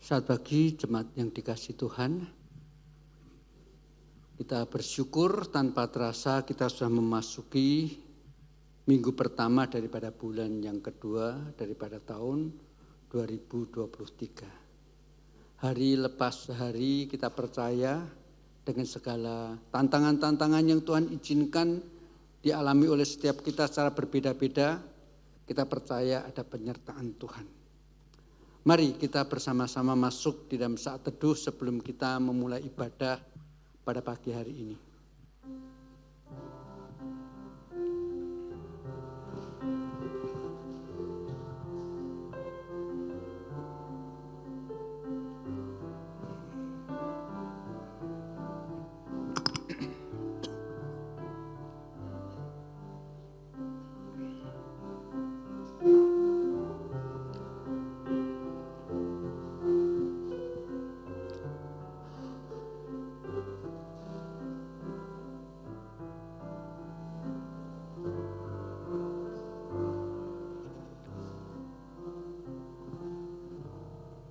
Selamat pagi jemaat yang dikasihi Tuhan. Kita bersyukur tanpa terasa kita sudah memasuki minggu pertama daripada bulan yang kedua daripada tahun 2023. Hari lepas hari kita percaya dengan segala tantangan-tantangan yang Tuhan izinkan dialami oleh setiap kita secara berbeda-beda, kita percaya ada penyertaan Tuhan. Mari kita bersama-sama masuk di dalam saat teduh sebelum kita memulai ibadah pada pagi hari ini.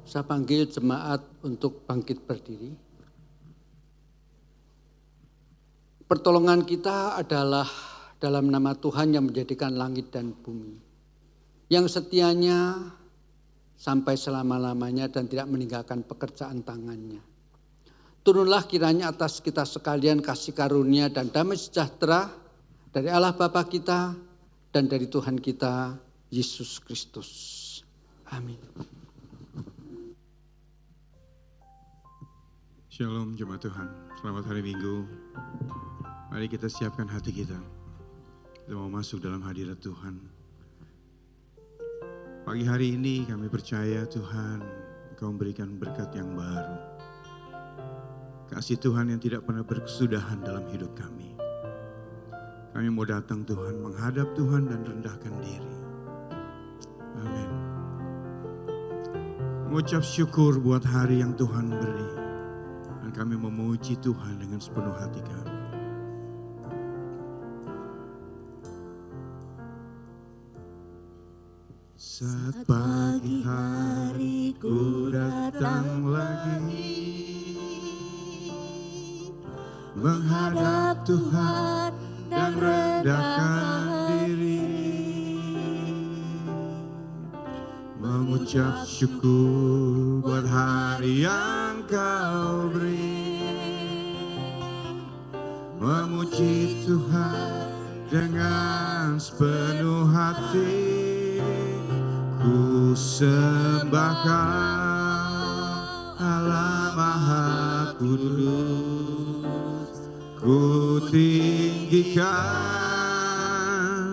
Saya panggil jemaat untuk bangkit berdiri. Pertolongan kita adalah dalam nama Tuhan yang menjadikan langit dan bumi, yang setianya sampai selama-lamanya dan tidak meninggalkan pekerjaan tangannya. Turunlah kiranya atas kita sekalian kasih karunia dan damai sejahtera dari Allah Bapa kita dan dari Tuhan kita Yesus Kristus. Amin. Shalom jemaat Tuhan, selamat hari Minggu. Mari kita siapkan hati kita. Kita mau masuk dalam hadirat Tuhan. Pagi hari ini kami percaya Tuhan, Engkau memberikan berkat yang baru. Kasih Tuhan yang tidak pernah berkesudahan dalam hidup kami. Kami mau datang Tuhan, menghadap Tuhan dan rendahkan diri. Amin. Mengucap syukur buat hari yang Tuhan beri. Dan kami memuji Tuhan dengan sepenuh hati kami. Saat pagi hari ku datang lagi menghadap Tuhan dan rendahkan diri, mengucap syukur buat hari yang Kau beri, memuji Tuhan dengan sepenuh hati. Ku sembahkan Allah Maha Kudus, ku tinggikan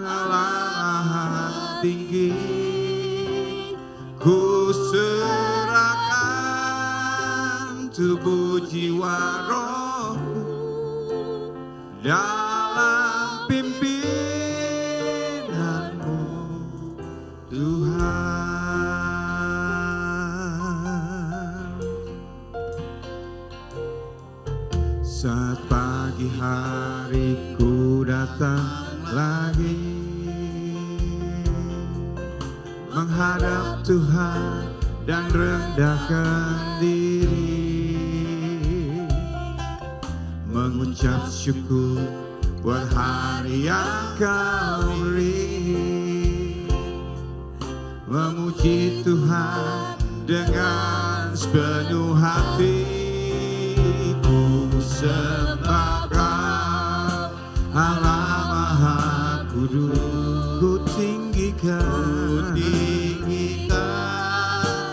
Allah Maha Tinggi, ku serahkan tubuh jiwa rohku dalam pimpinanmu Tuhan. Saat pagi hari ku datang lagi menghadap Tuhan dan rendahkan diri, mengucap syukur buat hari yang Kau beri, memuji Tuhan dengan sepenuh hati. Ku sembahkan Allah Maha Kudus, ku tinggikan,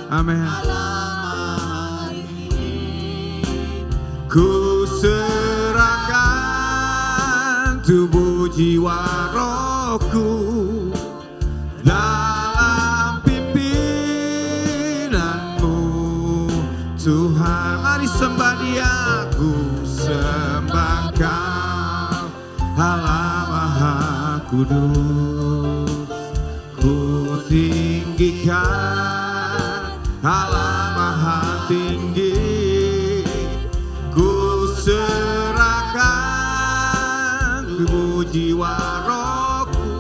amin. Ku serahkan tubuh jiwa rohku dalam pimpinanmu Tuhan. Mari sembah Dia. Ku sembahkan Allah Maha Kudus, ku tinggikan Allah Maha Tinggi, ku serahkan tubuh jiwa rohku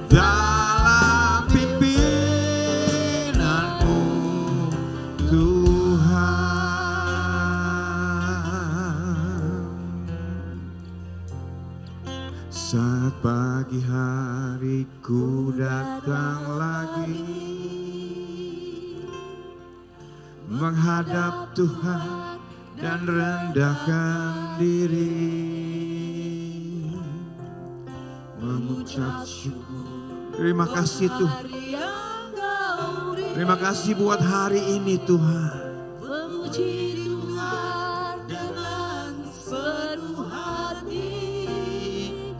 dalam pimpinanmu Pagi hari ku datang lagi menghadap Tuhan dan rendahkan diri, mengucap syukur. Terima kasih Tuhan. Terima kasih buat hari ini Tuhan. Memuji Tuhan dengan sepenuh hati.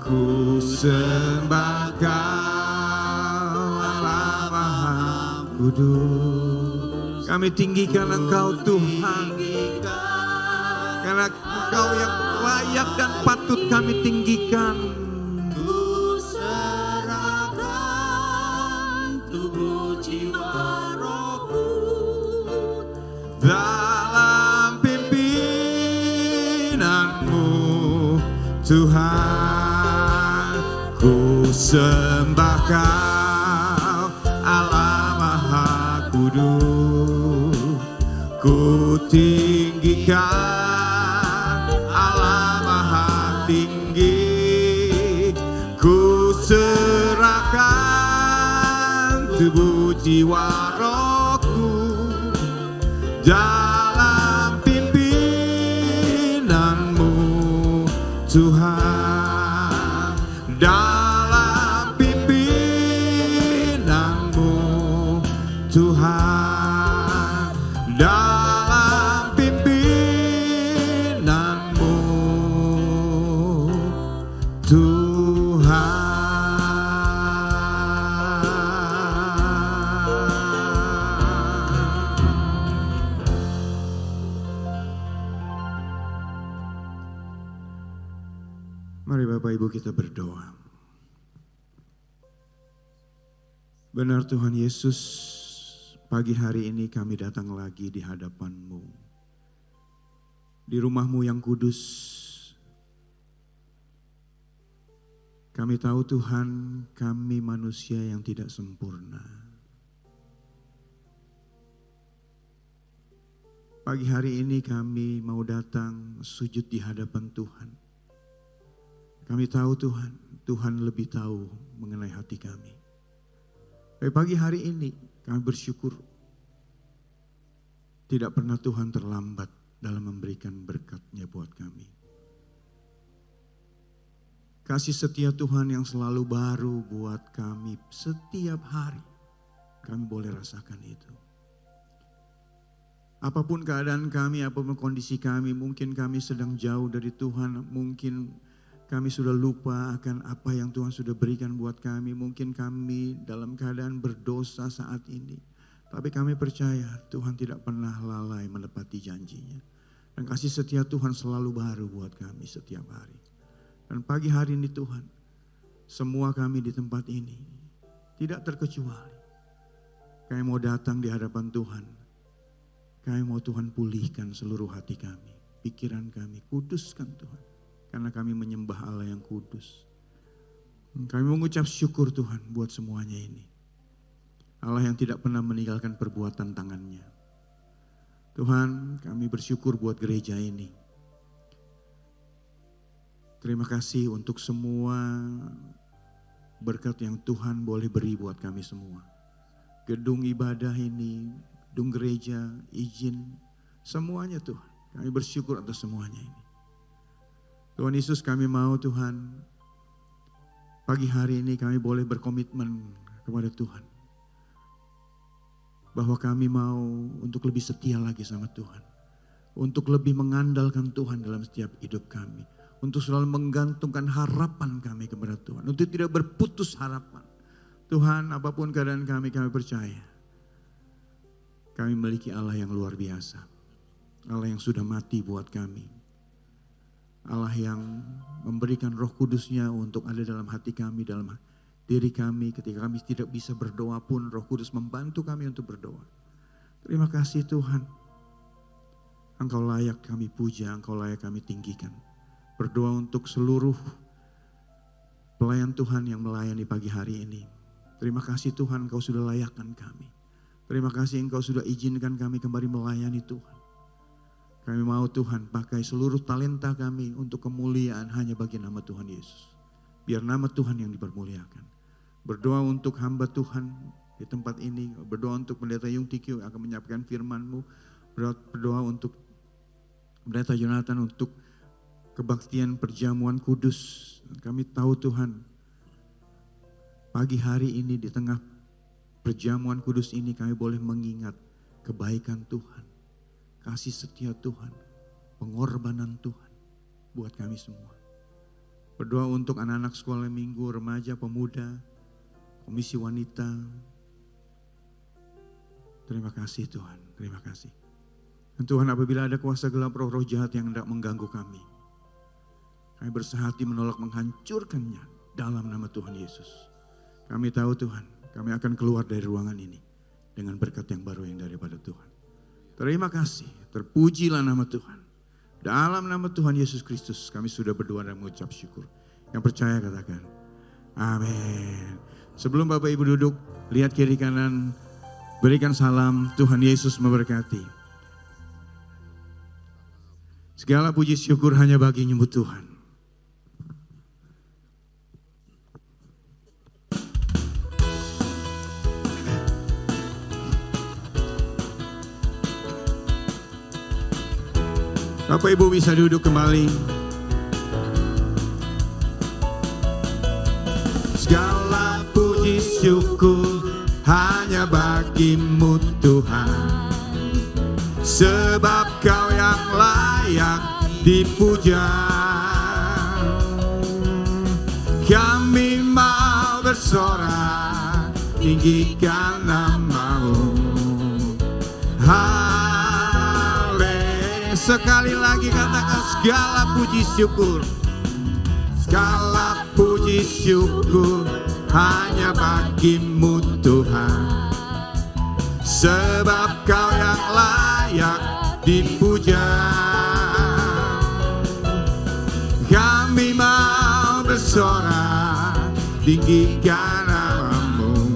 Ku sembah Kau Allah Maha Kudus. Kami tinggikan Engkau Tuhan, karena Engkau yang layak dan patut kami tinggikan. Ku serahkan tubuh jiwa rohku Dalam pimpinanmu Tuhan, ku sembah Kau Allah Maha Kudus. Ku tinggikan Allah Maha Tinggi. Ku serahkan tubuh jiwa rohku dalam pimpinanmu Tuhan, dalam pimpinanmu Tuhan, dalam pimpinanmu Tuhan. Mari Bapak Ibu kita berdoa. Benar Tuhan Yesus, pagi hari ini kami datang lagi di hadapan-Mu. Di rumah-Mu yang kudus. Kami tahu Tuhan, kami manusia yang tidak sempurna. Pagi hari ini kami mau datang sujud di hadapan Tuhan. Kami tahu Tuhan, Tuhan lebih tahu mengenai hati kami. Tapi pagi hari ini kami bersyukur tidak pernah Tuhan terlambat dalam memberikan berkat-Nya buat kami. Kasih setia Tuhan yang selalu baru buat kami setiap hari. Kami boleh rasakan itu. Apapun keadaan kami, apapun kondisi kami, mungkin kami sedang jauh dari Tuhan, mungkin kami sudah lupa akan apa yang Tuhan sudah berikan buat kami. Mungkin kami dalam keadaan berdosa saat ini. Tapi kami percaya Tuhan tidak pernah lalai menepati janjinya. Dan kasih setia Tuhan selalu baru buat kami setiap hari. Dan pagi hari ini Tuhan, semua kami di tempat ini tidak terkecuali. Kami mau datang di hadapan Tuhan. Kami mau Tuhan pulihkan seluruh hati kami. Pikiran kami, kuduskan Tuhan. Karena kami menyembah Allah yang kudus. Kami mengucap syukur Tuhan buat semuanya ini. Allah yang tidak pernah meninggalkan perbuatan tangannya. Tuhan, kami bersyukur buat gereja ini. Terima kasih untuk semua berkat yang Tuhan boleh beri buat kami semua. Gedung ibadah ini, gedung gereja, izin, semuanya Tuhan. Kami bersyukur atas semuanya ini. Tuhan Yesus, kami mau Tuhan, pagi hari ini kami boleh berkomitmen kepada Tuhan. Bahwa kami mau untuk lebih setia lagi sama Tuhan. Untuk lebih mengandalkan Tuhan dalam setiap hidup kami. Untuk selalu menggantungkan harapan kami kepada Tuhan. Untuk tidak berputus harapan. Tuhan, apapun keadaan kami percaya. Kami memiliki Allah yang luar biasa. Allah yang sudah mati buat kami. Allah yang memberikan Roh Kudus-Nya untuk ada dalam hati kami, dalam diri kami. Ketika kami tidak bisa berdoa pun, Roh Kudus membantu kami untuk berdoa. Terima kasih Tuhan. Engkau layak kami puja, Engkau layak kami tinggikan. Berdoa untuk seluruh pelayan Tuhan yang melayani pagi hari ini. Terima kasih Tuhan, Engkau sudah layakkan kami. Terima kasih Engkau sudah izinkan kami kembali melayani Tuhan. Kami mau Tuhan pakai seluruh talenta kami untuk kemuliaan hanya bagi nama Tuhan Yesus. Biar nama Tuhan yang dipermuliakan. Berdoa untuk hamba Tuhan di tempat ini. Berdoa untuk Pendeta Yung Tikyu yang akan menyampaikan firman-Mu. Berdoa untuk Pendeta Jonathan untuk kebaktian perjamuan kudus. Kami tahu Tuhan, pagi hari ini di tengah perjamuan kudus ini kami boleh mengingat kebaikan Tuhan, kasih setia Tuhan, pengorbanan Tuhan buat kami semua. Berdoa untuk anak-anak sekolah minggu, remaja, pemuda, komisi wanita. Terima kasih Tuhan, terima kasih. Dan Tuhan, apabila ada kuasa gelap roh-roh jahat yang hendak mengganggu kami bersehati menolak menghancurkannya dalam nama Tuhan Yesus. Kami tahu Tuhan, kami akan keluar dari ruangan ini dengan berkat yang baru yang daripada Tuhan. Terima kasih, terpujilah nama Tuhan. Dalam nama Tuhan Yesus Kristus kami sudah berdoa dan mengucap syukur. Yang percaya katakan, amin. Sebelum Bapak Ibu duduk, lihat kiri kanan, berikan salam, Tuhan Yesus memberkati. Segala puji syukur hanya bagi nyembut Tuhan. Bapak Ibu bisa duduk kembali. Segala puji syukur hanya bagi-Mu Tuhan, sebab Kau yang layak dipuja. Kami mau bersorak, tinggikan nama-Mu. Sekali lagi katakan segala puji syukur. Segala puji syukur hanya bagi-Mu Tuhan, sebab Kau yang layak dipuja. Kami mau bersorak, tinggikan nama-Mu.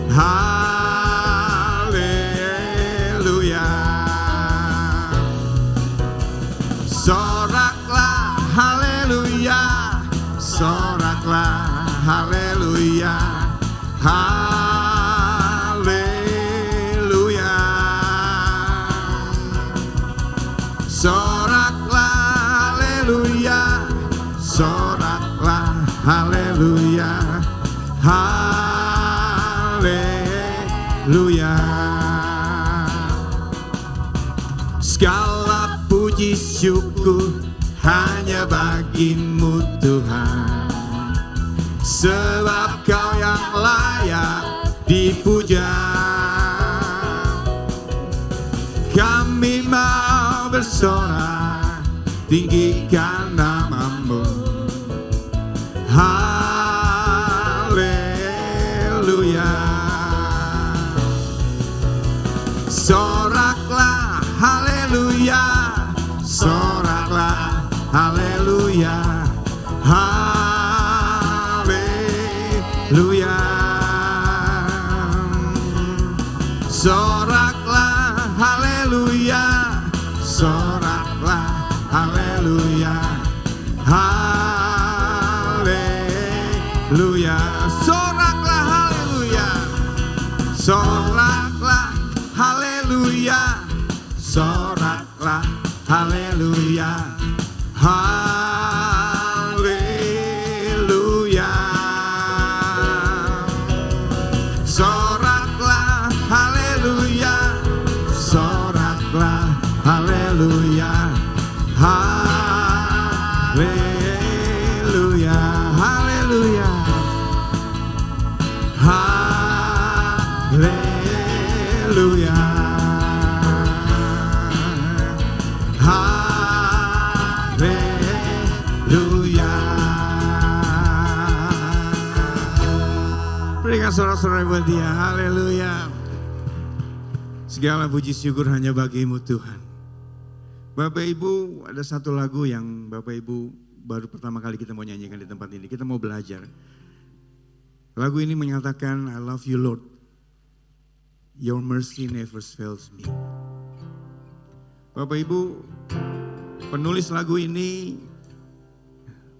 Haleluya. Soraklah haleluya, soraklah haleluya, haleluya. Soraklah haleluya, soraklah haleluya, haleluya. Segala puji syukur hanya bagi-Mu Tuhan, sebab Kau yang layak dipuja. Kami mau bersorak, tinggikan nama-Mu. Haleluya. Soraklah haleluya, soraklah haleluya, haleluya. Soraklah haleluya, soraklah haleluya, haleluya. Soraklah haleluya, soraklah haleluya, soraklah haleluya, haleluya. Soraklah haleluya, soraklah haleluya, haleluya, haleluya, haleluya. Haleluya. Berikan sorak-sorai buat Dia. Haleluya. Segala puji syukur hanya bagi-Mu Tuhan. Bapak Ibu, ada satu lagu yang Bapak Ibu baru pertama kali kita mau nyanyikan di tempat ini. Kita mau belajar. Lagu ini menyatakan, I love you Lord. Your mercy never fails me. Bapak Ibu, penulis lagu ini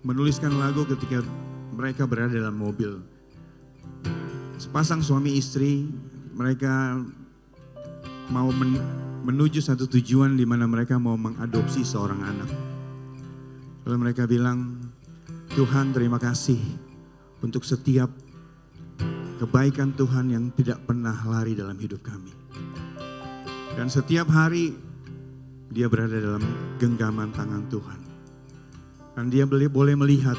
menuliskan lagu ketika mereka berada dalam mobil. Sepasang suami istri, mereka mau menuju satu tujuan di mana mereka mau mengadopsi seorang anak. Lalu mereka bilang, Tuhan terima kasih untuk setiap kebaikan Tuhan yang tidak pernah lari dalam hidup kami. Dan setiap hari dia berada dalam genggaman tangan Tuhan. Dan dia boleh melihat,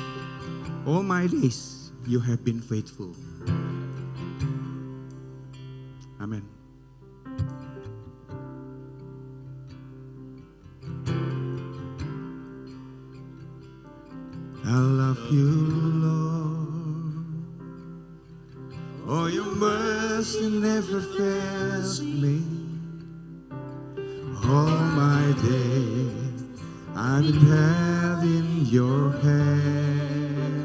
all my days you have been faithful. Amin. I love you, Lord. Oh, your mercy never fails me. All my days I've been held in your hand.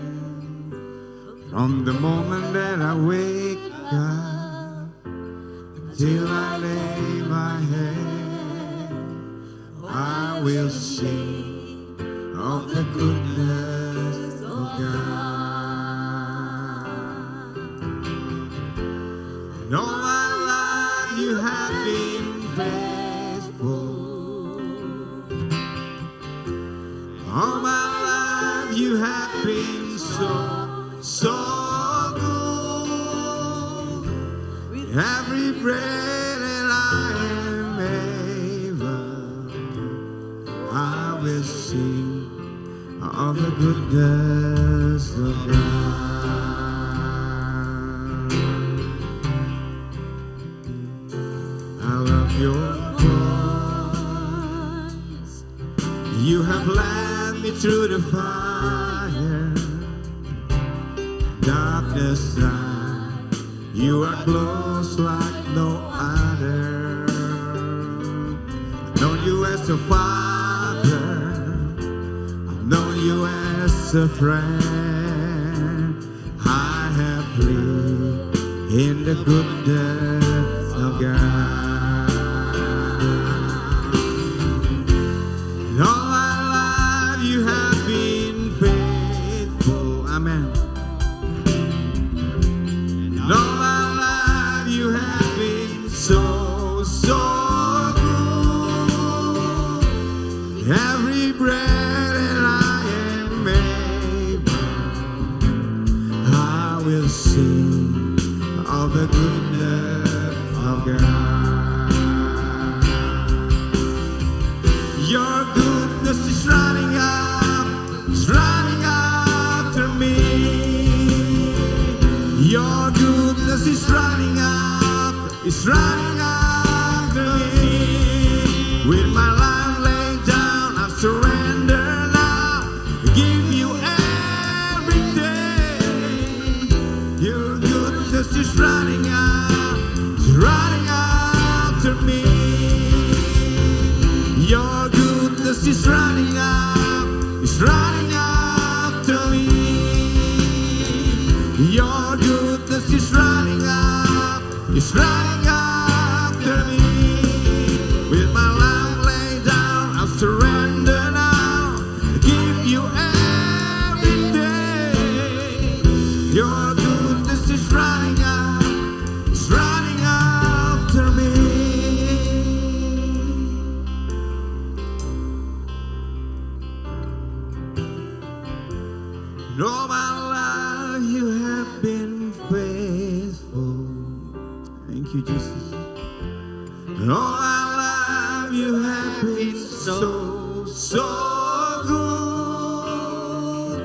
From the moment that I wake up till I lay my head, I will sing of the goodness of God. And all my life you have been faithful. All my life you have been so good. With every breath that I am able, I will sing of the goodness of God. I love your voice. You have led me through the fire, darkness night. You are close like no other. I've known you as a father, I've known you as a friend. I have lived in the goodness of God. And all my life you have been faithful. Amen. And all my life you have been so good. Every breath that I am able, I will sing of the goodness of God. Your goodness is running after me. Your goodness is running after me. With my life laid down, I surrender now. Give you everything. Your goodness is running after me. Your goodness is running after me. Your goodness is running after me. With my life laid down, I'll surrender now. Give you everything. Your goodness is running after me. And all my life you have been faithful. Thank you, Jesus. And all my life you have been so good.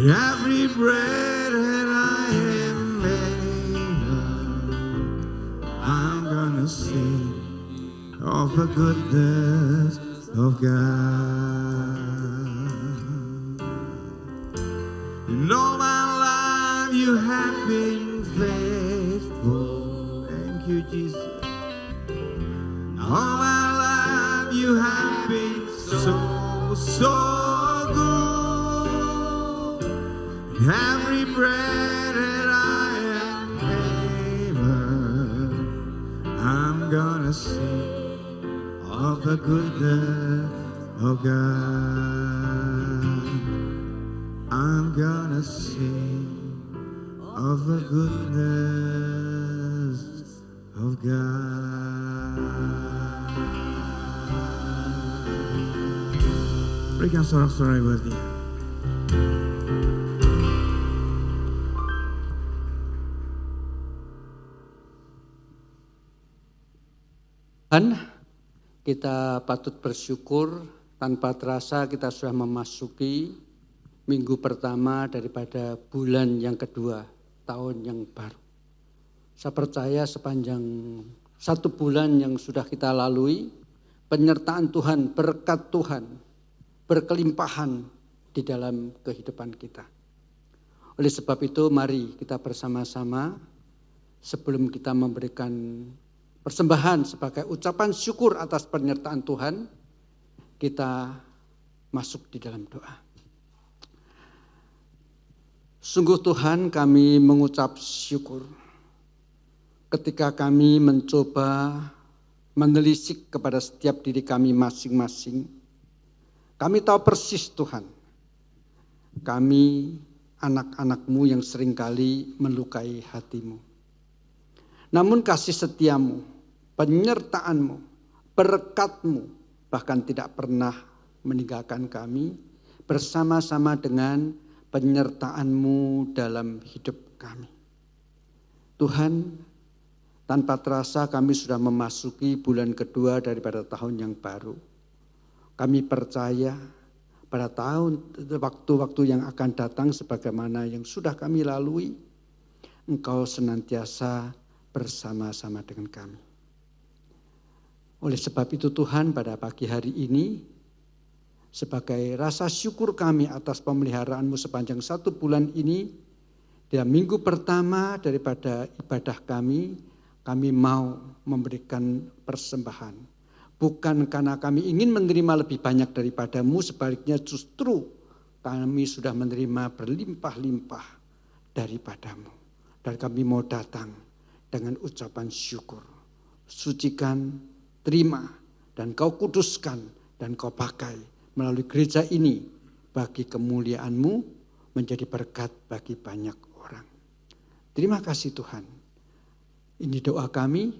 Every breath that I am able, I'm gonna sing of the goodness of God. And all my life you have been faithful. Thank you, Jesus. All my life you have been so good. Every breath that I am able, I'm gonna sing of the goodness of God. I'm gonna sing of the goodness of God. Berikan sorak-sorai buat dia. Tuhan, kita patut bersyukur tanpa terasa kita sudah memasuki minggu pertama daripada bulan yang kedua, tahun yang baru. Saya percaya sepanjang 1 bulan yang sudah kita lalui, penyertaan Tuhan, berkat Tuhan, berkelimpahan di dalam kehidupan kita. Oleh sebab itu mari kita bersama-sama sebelum kita memberikan persembahan sebagai ucapan syukur atas penyertaan Tuhan, kita masuk di dalam doa. Sungguh Tuhan, kami mengucap syukur ketika kami mencoba menelisik kepada setiap diri kami masing-masing. Kami tahu persis Tuhan, kami anak-anak-Mu yang seringkali melukai hati-Mu. Namun kasih setiamu, penyertaan-Mu, berkat-Mu bahkan tidak pernah meninggalkan kami bersama-sama dengan penyertaan-Mu dalam hidup kami. Tuhan, tanpa terasa kami sudah memasuki bulan kedua daripada tahun yang baru. Kami percaya pada waktu-waktu yang akan datang sebagaimana yang sudah kami lalui, Engkau senantiasa bersama-sama dengan kami. Oleh sebab itu Tuhan, pada pagi hari ini sebagai rasa syukur kami atas pemeliharaan-Mu sepanjang 1 bulan ini, dalam minggu pertama daripada ibadah kami mau memberikan persembahan. Bukan karena kami ingin menerima lebih banyak daripada-Mu, sebaliknya justru kami sudah menerima berlimpah-limpah daripada-Mu. Dan kami mau datang dengan ucapan syukur. Sucikan, terima, dan Kau kuduskan, dan Kau pakai melalui gereja ini bagi kemuliaan-Mu, menjadi berkat bagi banyak orang. Terima kasih Tuhan. Ini doa kami,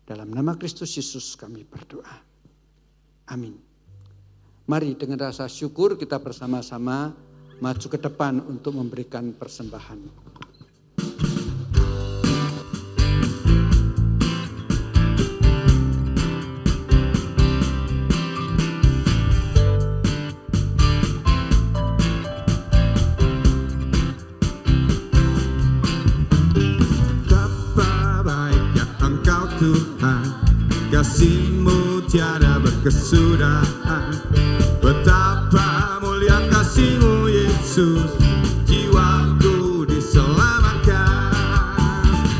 dalam nama Kristus Yesus kami berdoa. Amin. Mari dengan rasa syukur kita bersama-sama maju ke depan untuk memberikan persembahan. Kasih-Mu tiada berkesudahan. Betapa mulia kasih-Mu Yesus, jiwaku diselamatkan.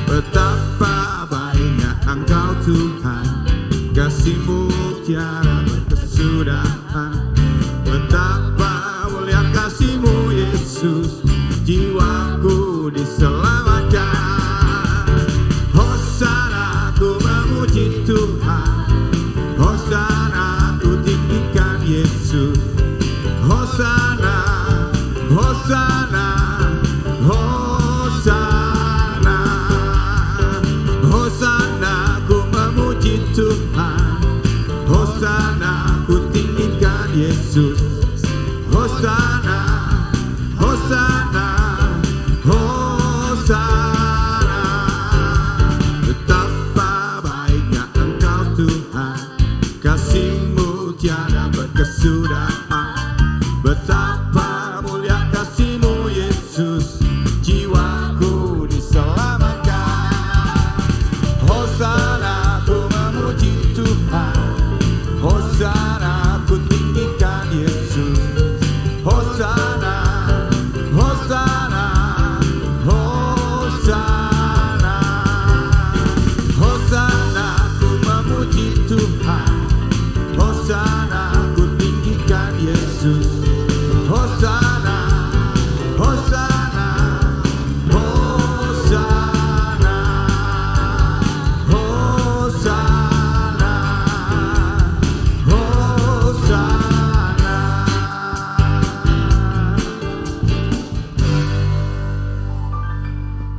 Betapa baiknya Engkau Tuhan, kasih-Mu tiada berkesudahan. Betapa mulia kasih-Mu Yesus, jiwaku diselamatkan. Hosana ku memuji Tuhan, Hosana ku tinggikan Yesus.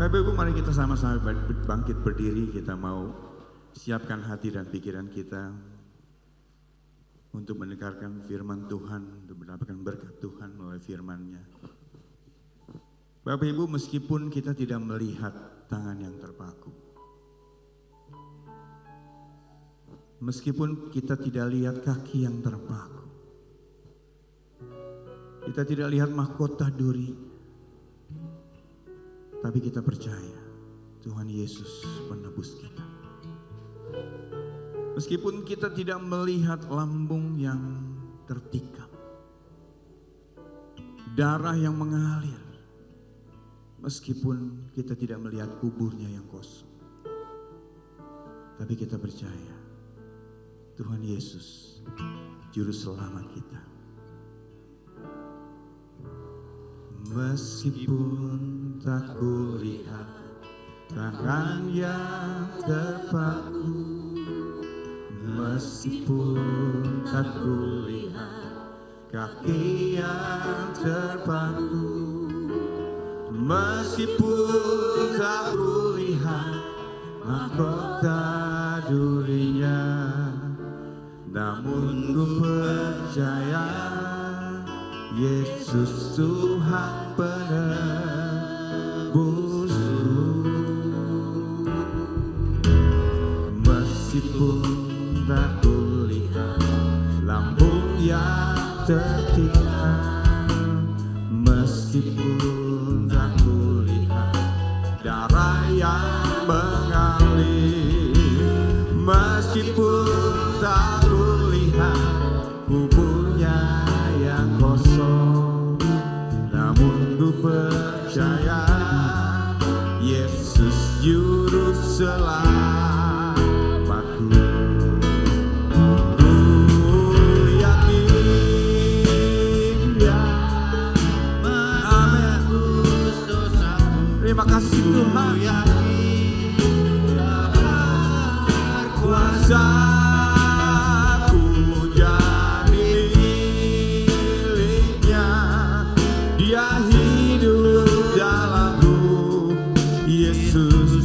Bapak Ibu, mari kita sama-sama bangkit berdiri. Kita mau siapkan hati dan pikiran kita untuk mendengarkan firman Tuhan, untuk mendapatkan berkat Tuhan melalui firman-Nya. Bapak Ibu, meskipun kita tidak melihat tangan yang terpaku, meskipun kita tidak lihat kaki yang terpaku, kita tidak lihat mahkota duri, tapi kita percaya Tuhan Yesus penebus kita. Meskipun kita tidak melihat lambung yang tertikam, darah yang mengalir, meskipun kita tidak melihat kuburnya yang kosong, tapi kita percaya Tuhan Yesus Juru Selamat kita. Meskipun tak kulihat tangan yang terpaku, meskipun tak kulihat kaki yang terpaku, meskipun tak kulihat mahkota durinya, namun ku percaya Yesus Tuhan penebusku. Meskipun tak kulihat lambung yang tertikam, meskipun tak kulihat darah yang mengalir, meskipun tak kulihat kuburnya yang kosong, namun ku percaya Yesus Juru Selamatku. Ku yakin Dia menebus dosaku. Terima kasih Tuhan. Berkuasa.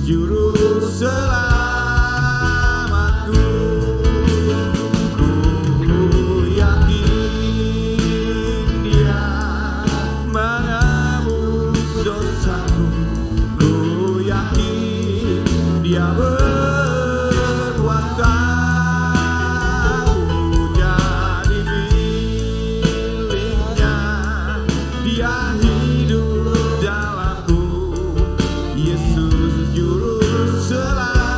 Juru Selamatku, ku yakin Dia menebus dosaku, ku yakin Dia berkuasa, ku jadi miliknya, Dia hidup dalamku, Yesus Juru Selamatku.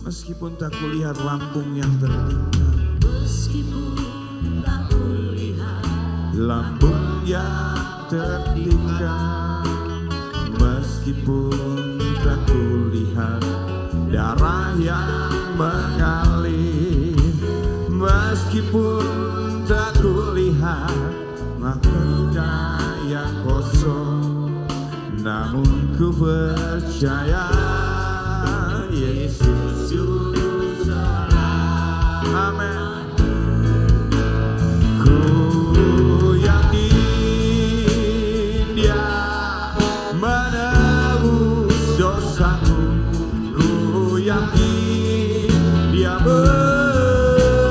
Meskipun tak kulihat lambung yang tertinggal, Meskipun tak kulihat lambung yang tertinggal, meskipun tak kulihat darah yang mengalir, meskipun tak kulihat mahkota yang kosong, namun ku percaya Yesus Juru Selamat. Amin. Ku yakin Dia menebus dosaku, ku yakin Dia berkuasa,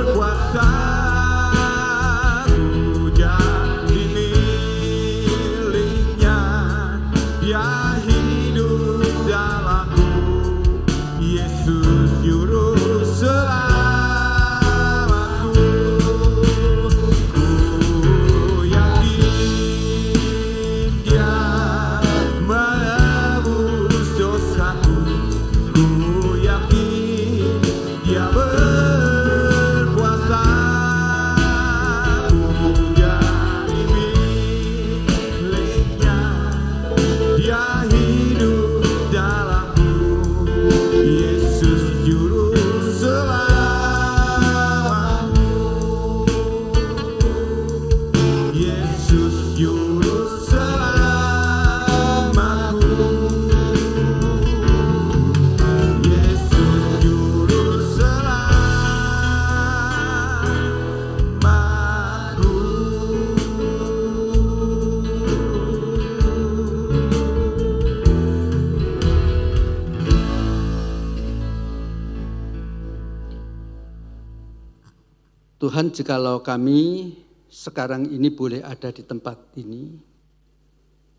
ku jadi miliknya, Dia hidup dalamku, Yesus Juru Selamatku. Ku yakin Dia menebus dosaku, ku yakin Dia berkuasa, ku jadi miliknya, Dia hidup dalamku, Yesus Juru Selamatku, Yesus Juru Selamatku, Yesus Juru Selamatku. Tuhan, jikalau kami sekarang ini boleh ada di tempat ini,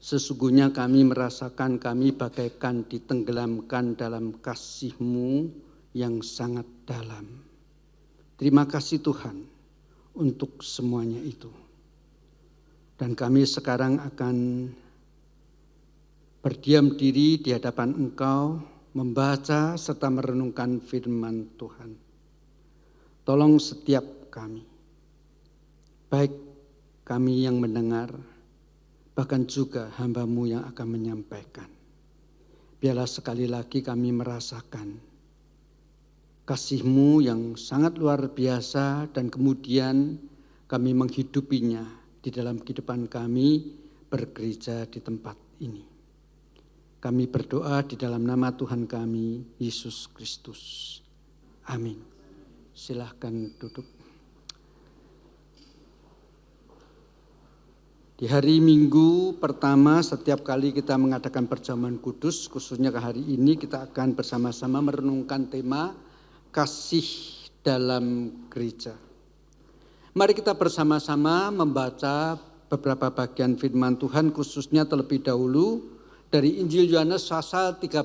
sesungguhnya kami merasakan kami bagaikan ditenggelamkan dalam kasih-Mu yang sangat dalam. Terima kasih Tuhan untuk semuanya itu. Dan kami sekarang akan berdiam diri di hadapan Engkau, membaca serta merenungkan firman Tuhan. Tolong setiap kami, baik kami yang mendengar, bahkan juga hamba-Mu yang akan menyampaikan. Biarlah sekali lagi kami merasakan kasih-Mu yang sangat luar biasa dan kemudian kami menghidupinya di dalam kehidupan kami bergereja di tempat ini. Kami berdoa di dalam nama Tuhan kami, Yesus Kristus. Amin. Silahkan duduk. Di hari Minggu pertama setiap kali kita mengadakan perjamuan kudus, khususnya ke hari ini kita akan bersama-sama merenungkan tema kasih dalam gereja. Mari kita bersama-sama membaca beberapa bagian firman Tuhan, khususnya terlebih dahulu dari Injil Yohanes pasal 13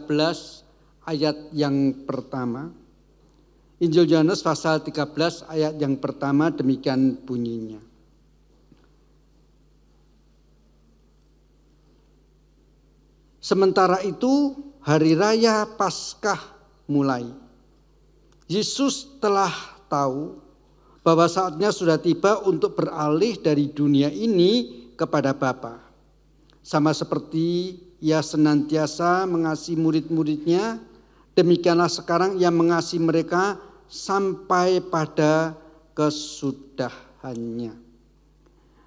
ayat yang pertama. Injil Yohanes pasal 13 ayat yang pertama demikian bunyinya. Sementara itu hari raya Paskah mulai. Yesus telah tahu bahwa saatnya sudah tiba untuk beralih dari dunia ini kepada Bapa. Sama seperti Ia senantiasa mengasihi murid-muridnya, demikianlah sekarang Ia mengasihi mereka sampai pada kesudahannya.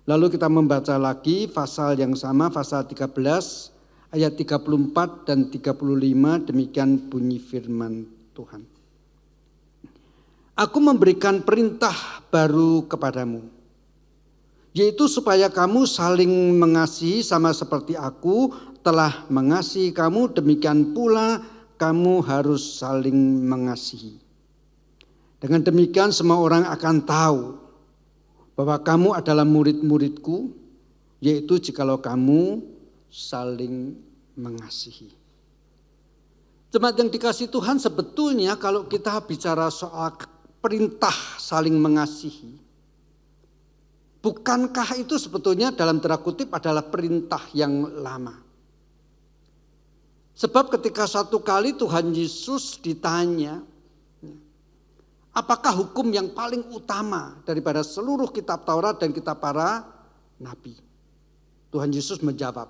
Lalu kita membaca lagi pasal yang sama, pasal 13 ayat 34 dan 35, demikian bunyi firman Tuhan. Aku memberikan perintah baru kepadamu, yaitu supaya kamu saling mengasihi sama seperti aku telah mengasihi kamu, demikian pula kamu harus saling mengasihi. Dengan demikian semua orang akan tahu bahwa kamu adalah murid-muridku, yaitu jikalau kamu saling mengasihi. Jemaat yang dikasihi Tuhan, sebetulnya kalau kita bicara soal perintah saling mengasihi, bukankah itu sebetulnya dalam tanda kutip adalah perintah yang lama? Sebab ketika satu kali Tuhan Yesus ditanya, apakah hukum yang paling utama daripada seluruh kitab Taurat dan kitab para nabi? Tuhan Yesus menjawab,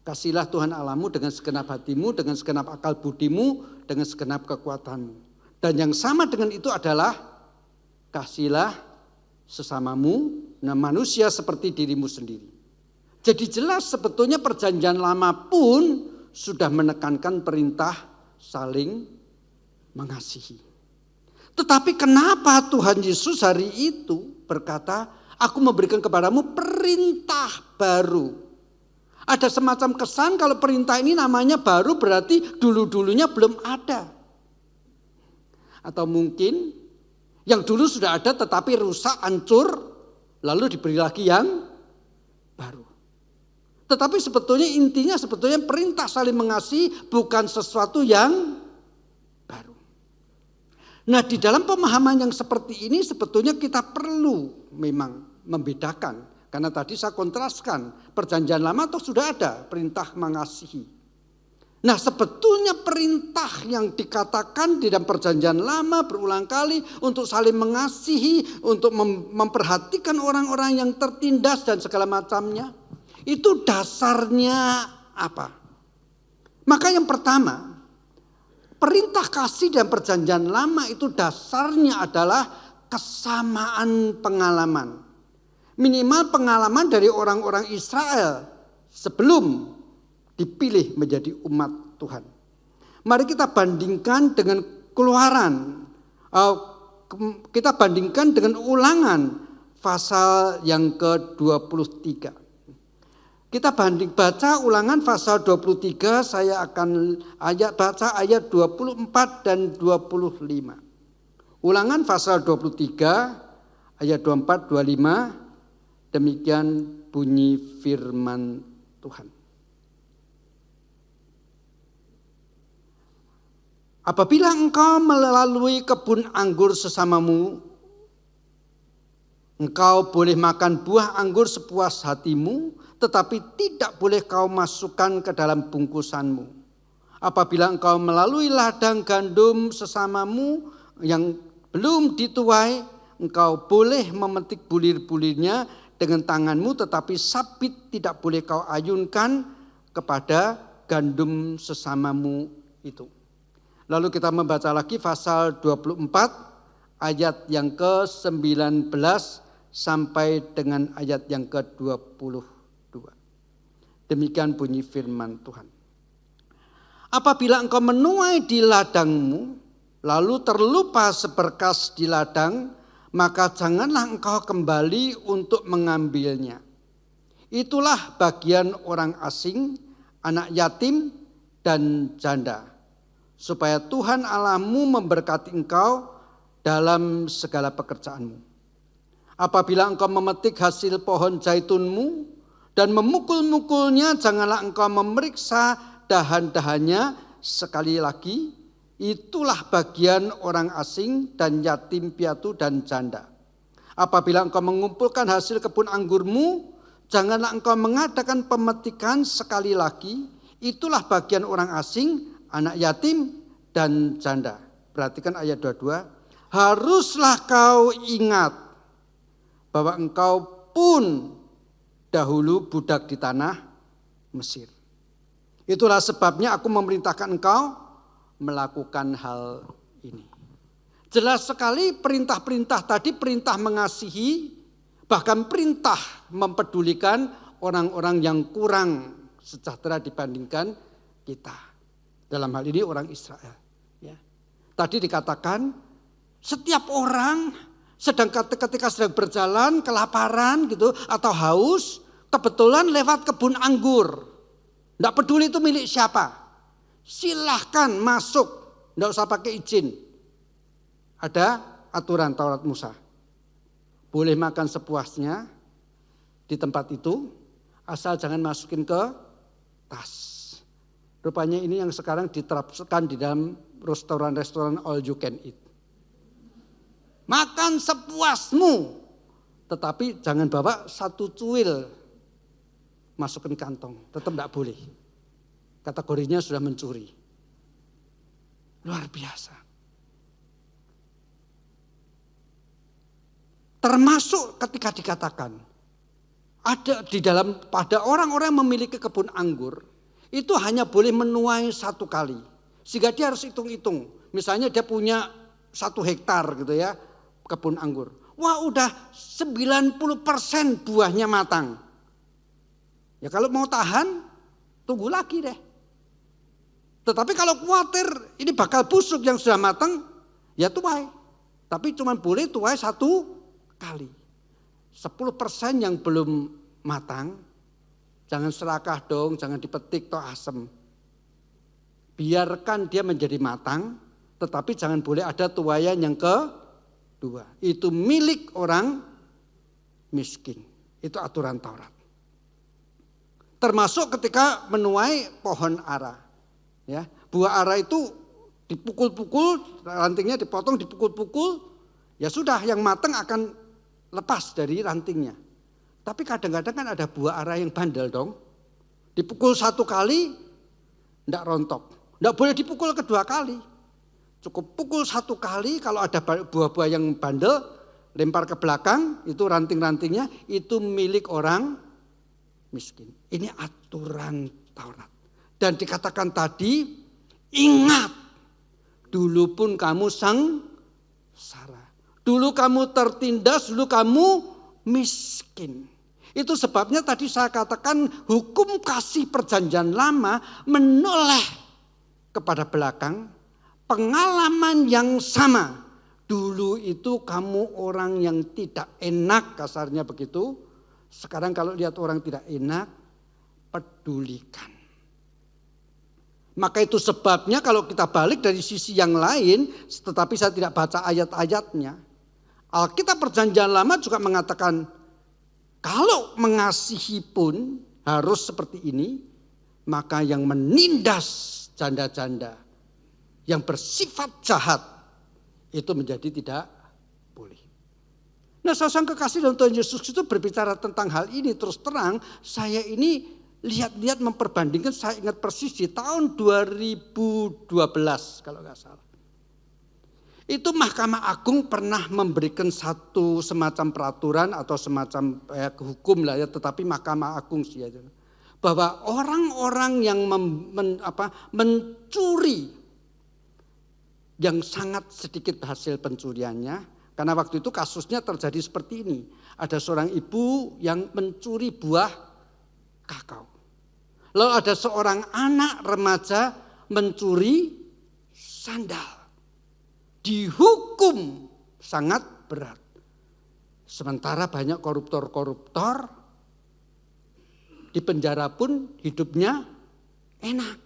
kasihlah Tuhan Allahmu dengan segenap hatimu, dengan segenap akal budimu, dengan segenap kekuatanmu. Dan yang sama dengan itu adalah kasihlah sesamamu, manusia seperti dirimu sendiri. Jadi jelas sebetulnya perjanjian lama pun sudah menekankan perintah saling mengasihi. Tetapi kenapa Tuhan Yesus hari itu berkata, aku memberikan kepadamu perintah baru. Ada semacam kesan kalau perintah ini namanya baru berarti dulu-dulunya belum ada. Atau mungkin yang dulu sudah ada tetapi rusak, hancur, lalu diberi lagi yang baru. Tetapi sebetulnya intinya sebetulnya perintah saling mengasihi bukan sesuatu yang baru. Nah, di dalam pemahaman yang seperti ini sebetulnya kita perlu memang membedakan. Karena tadi saya kontraskan, perjanjian lama toh sudah ada perintah mengasihi. Nah, sebetulnya perintah yang dikatakan di dalam perjanjian lama berulang kali untuk saling mengasihi, untuk memperhatikan orang-orang yang tertindas dan segala macamnya, itu dasarnya apa? Maka yang pertama, perintah kasih dan perjanjian lama itu dasarnya adalah kesamaan pengalaman. Minimal pengalaman dari orang-orang Israel sebelum dipilih menjadi umat Tuhan. Mari kita bandingkan dengan Keluaran. Kita bandingkan dengan Ulangan pasal yang ke-23. Kita baca Ulangan pasal 23, saya akan baca ayat 24 dan 25. Ulangan pasal 23 ayat 24, 25, demikian bunyi firman Tuhan. Apabila engkau melalui kebun anggur sesamamu, engkau boleh makan buah anggur sepuas hatimu, tetapi tidak boleh kau masukkan ke dalam bungkusanmu. Apabila engkau melalui ladang gandum sesamamu yang belum dituai, engkau boleh memetik bulir-bulirnya dengan tanganmu, tetapi sabit tidak boleh kau ayunkan kepada gandum sesamamu itu. Lalu kita membaca lagi pasal 24 ayat yang ke-19 sampai dengan ayat yang ke-22. Demikian bunyi firman Tuhan. Apabila engkau menuai di ladangmu, lalu terlupa seberkas di ladang, maka janganlah engkau kembali untuk mengambilnya. Itulah bagian orang asing, anak yatim, dan janda, supaya Tuhan Allahmu memberkati engkau dalam segala pekerjaanmu. Apabila engkau memetik hasil pohon zaitunmu dan memukul-mukulnya, janganlah engkau memeriksa dahan-dahannya sekali lagi. Itulah bagian orang asing dan yatim piatu dan janda. Apabila engkau mengumpulkan hasil kebun anggurmu, janganlah engkau mengadakan pemetikan sekali lagi. Itulah bagian orang asing, anak yatim, dan janda. Perhatikan ayat 22. Haruslah kau ingat bahwa engkau pun dahulu budak di tanah Mesir. Itulah sebabnya aku memerintahkan engkau melakukan hal ini. Jelas sekali perintah-perintah tadi, perintah mengasihi, bahkan perintah mempedulikan orang-orang yang kurang sejahtera dibandingkan kita. Dalam hal ini orang Israel. Ya. Tadi dikatakan setiap orang ketika sedang berjalan kelaparan gitu atau haus, kebetulan lewat kebun anggur. Tidak peduli itu milik siapa. Silahkan masuk, tidak usah pakai izin. Ada aturan Taurat Musa. Boleh makan sepuasnya di tempat itu, asal jangan masukin ke tas. Rupanya ini yang sekarang diterapkan di dalam restoran-restoran all you can eat. Makan sepuasmu, tetapi jangan bawa satu cuil masukin kantong, tetap tidak boleh. Kategorinya sudah mencuri. Luar biasa. Termasuk ketika dikatakan ada di dalam pada orang-orang yang memiliki kebun anggur, itu hanya boleh menuai satu kali. Sehingga dia harus hitung-hitung. Misalnya dia punya 1 hektar gitu ya, kebun anggur. Wah udah 90% buahnya matang. Ya kalau mau tahan, tunggu lagi deh. Tetapi kalau khawatir ini bakal busuk yang sudah matang, ya tuai. Tapi cuma boleh tuai 1 kali. 10% yang belum matang, jangan serakah dong, jangan dipetik toh asem. Biarkan dia menjadi matang, tetapi jangan boleh ada tuaian yang kedua. Itu milik orang miskin. Itu aturan Taurat. Termasuk ketika menuai pohon ara. Ya, buah ara itu dipukul-pukul, rantingnya dipotong, dipukul-pukul, ya sudah yang matang akan lepas dari rantingnya. Tapi kadang-kadang kan ada buah ara yang bandel dong. Dipukul 1 kali, tidak rontok. Tidak boleh dipukul kedua kali. Cukup pukul 1 kali, kalau ada buah-buah yang bandel, lempar ke belakang, itu ranting-rantingnya, itu milik orang miskin. Ini aturan Taurat. Dan dikatakan tadi, ingat, dulu pun kamu sengsara. Dulu kamu tertindas, dulu kamu miskin. Itu sebabnya tadi saya katakan hukum kasih perjanjian lama menoleh kepada belakang. Pengalaman yang sama. Dulu itu kamu orang yang tidak enak, kasarnya begitu. Sekarang kalau lihat orang tidak enak, pedulikan. Maka itu sebabnya kalau kita balik dari sisi yang lain, tetapi saya tidak baca ayat-ayatnya. Alkitab Perjanjian Lama juga mengatakan kalau mengasihi pun harus seperti ini, maka yang menindas janda-janda, yang bersifat jahat, itu menjadi tidak boleh. Nah, seorang kekasih dalam Tuhan Yesus itu berbicara tentang hal ini terus terang. Saya ini lihat-lihat memperbandingkan, saya ingat persis di tahun 2012 kalau nggak salah. Itu Mahkamah Agung pernah memberikan satu semacam peraturan atau semacam hukum lah ya, tetapi Mahkamah Agung sih ya, bahwa orang-orang yang mencuri yang sangat sedikit hasil pencuriannya, karena waktu itu kasusnya terjadi seperti ini. Ada seorang ibu yang mencuri buah kakao. Lalu ada seorang anak remaja mencuri sandal. Dihukum sangat berat. Sementara banyak koruptor-koruptor di penjara pun hidupnya enak.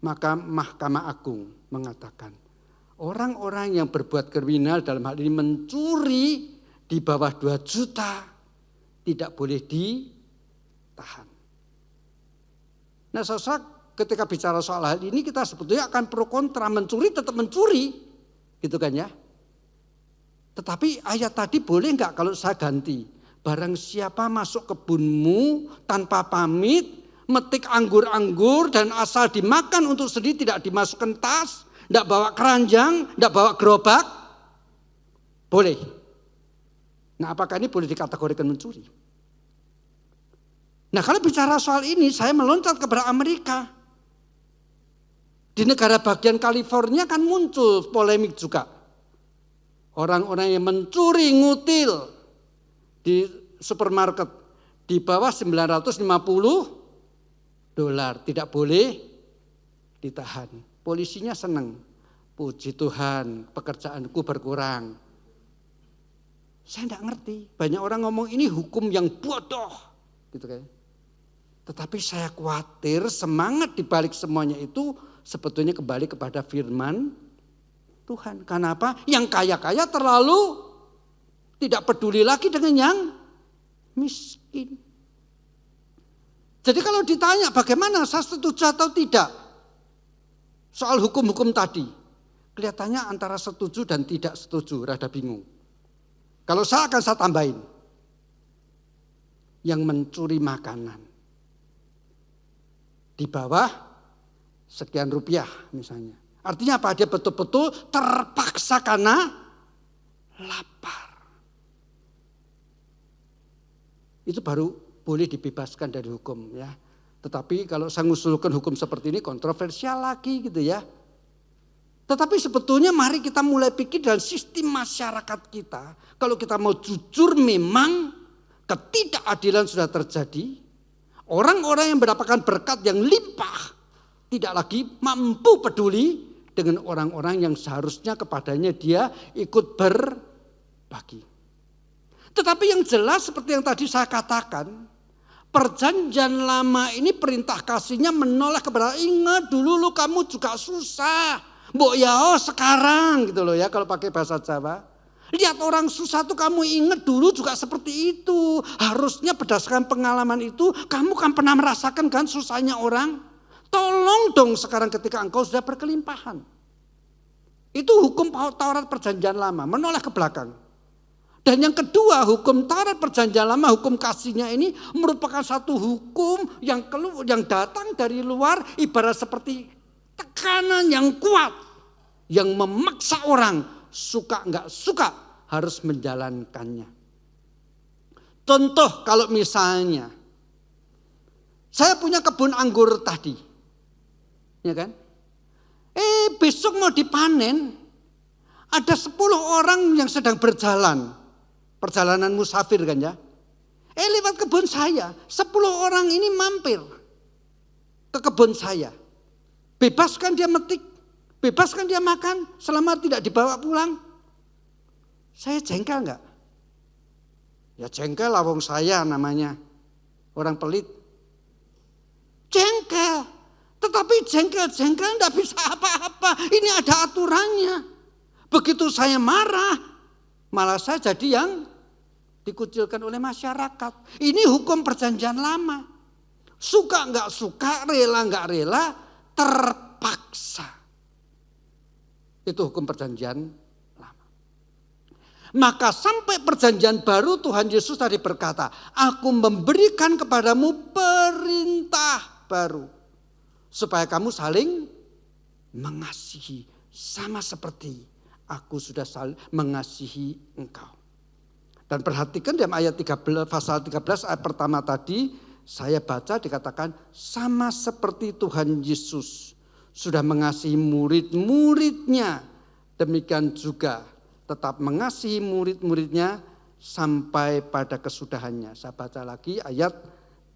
Maka Mahkamah Agung mengatakan orang-orang yang berbuat kriminal dalam hal ini mencuri di bawah 2 juta tidak boleh ditahan. Nah, saudara, ketika bicara soal hal ini kita sebetulnya akan pro kontra, mencuri tetap mencuri. Gitu kan ya. Tetapi ayat tadi boleh enggak kalau saya ganti? Barang siapa masuk kebunmu tanpa pamit, metik anggur-anggur dan asal dimakan untuk sendiri, tidak dimasukkan tas, tidak bawa keranjang, tidak bawa gerobak, boleh. Nah, apakah ini boleh dikategorikan mencuri? Nah, kalau bicara soal ini saya meloncat kepada Amerika. Di negara bagian California kan muncul polemik juga. Orang-orang yang mencuri ngutil di supermarket di bawah $950 tidak boleh ditahan. Polisinya senang. Puji Tuhan, pekerjaanku berkurang. Saya tidak ngerti. Banyak orang ngomong ini hukum yang bodoh. Gitu kan. Tetapi saya khawatir semangat dibalik semuanya itu sebetulnya kembali kepada firman Tuhan. Kenapa? Yang kaya-kaya terlalu tidak peduli lagi dengan yang miskin. Jadi kalau ditanya bagaimana saya setuju atau tidak soal hukum-hukum tadi, kelihatannya antara setuju dan tidak setuju, rada bingung. Kalau saya akan saya tambahin, yang mencuri makanan di bawah sekian rupiah misalnya. Artinya apa? Dia betul-betul terpaksa karena lapar. Itu baru boleh dibebaskan dari hukum ya. Tetapi kalau saya ngusulkan hukum seperti ini kontroversial lagi gitu ya. Tetapi sebetulnya mari kita mulai pikir dalam sistem masyarakat kita. Kalau kita mau jujur memang ketidakadilan sudah terjadi. Orang-orang yang mendapatkan berkat yang limpah tidak lagi mampu peduli dengan orang-orang yang seharusnya kepadanya dia ikut berbagi. Tetapi yang jelas seperti yang tadi saya katakan, Perjanjian Lama ini perintah kasihnya menoleh kepada ingat dulu lu kamu juga susah. Mbok ya sekarang gitu loh ya kalau pakai bahasa Jawa. Lihat orang susah tuh kamu ingat dulu juga seperti itu. Harusnya berdasarkan pengalaman itu kamu kan pernah merasakan kan susahnya orang. Tolong dong sekarang ketika engkau sudah berkelimpahan. Itu hukum Taurat Perjanjian Lama, menoleh ke belakang. Dan yang kedua, hukum Taurat Perjanjian Lama, hukum kasihnya ini merupakan satu hukum yang datang dari luar, ibarat seperti tekanan yang kuat. Yang memaksa orang, suka enggak suka, harus menjalankannya. Contoh kalau misalnya, saya punya kebun anggur tadi. Ya kan? Besok mau dipanen, ada 10 orang yang sedang berjalan, perjalanan musafir kan ya. Lewat kebun saya, 10 orang ini mampir ke kebun saya. Bebaskan dia metik, bebaskan dia makan, selama tidak dibawa pulang. Saya jengkel enggak? Ya jengkel lah wong saya namanya, orang pelit. Jengkel. Tetapi jengkel-jengkel enggak bisa apa-apa. Ini ada aturannya. Begitu saya marah, Malah saya jadi yang dikucilkan oleh masyarakat. Ini hukum perjanjian lama. Suka nggak suka, rela nggak rela, terpaksa. Itu hukum perjanjian lama. Maka sampai perjanjian baru Tuhan Yesus tadi berkata, aku memberikan kepadamu perintah baru. Supaya kamu saling mengasihi. Sama seperti aku sudah saling mengasihi engkau. Dan perhatikan dalam ayat 13, pasal 13 ayat pertama tadi saya baca dikatakan sama seperti Tuhan Yesus sudah mengasihi murid-muridnya, demikian juga tetap mengasihi murid-muridnya sampai pada kesudahannya. Saya baca lagi ayat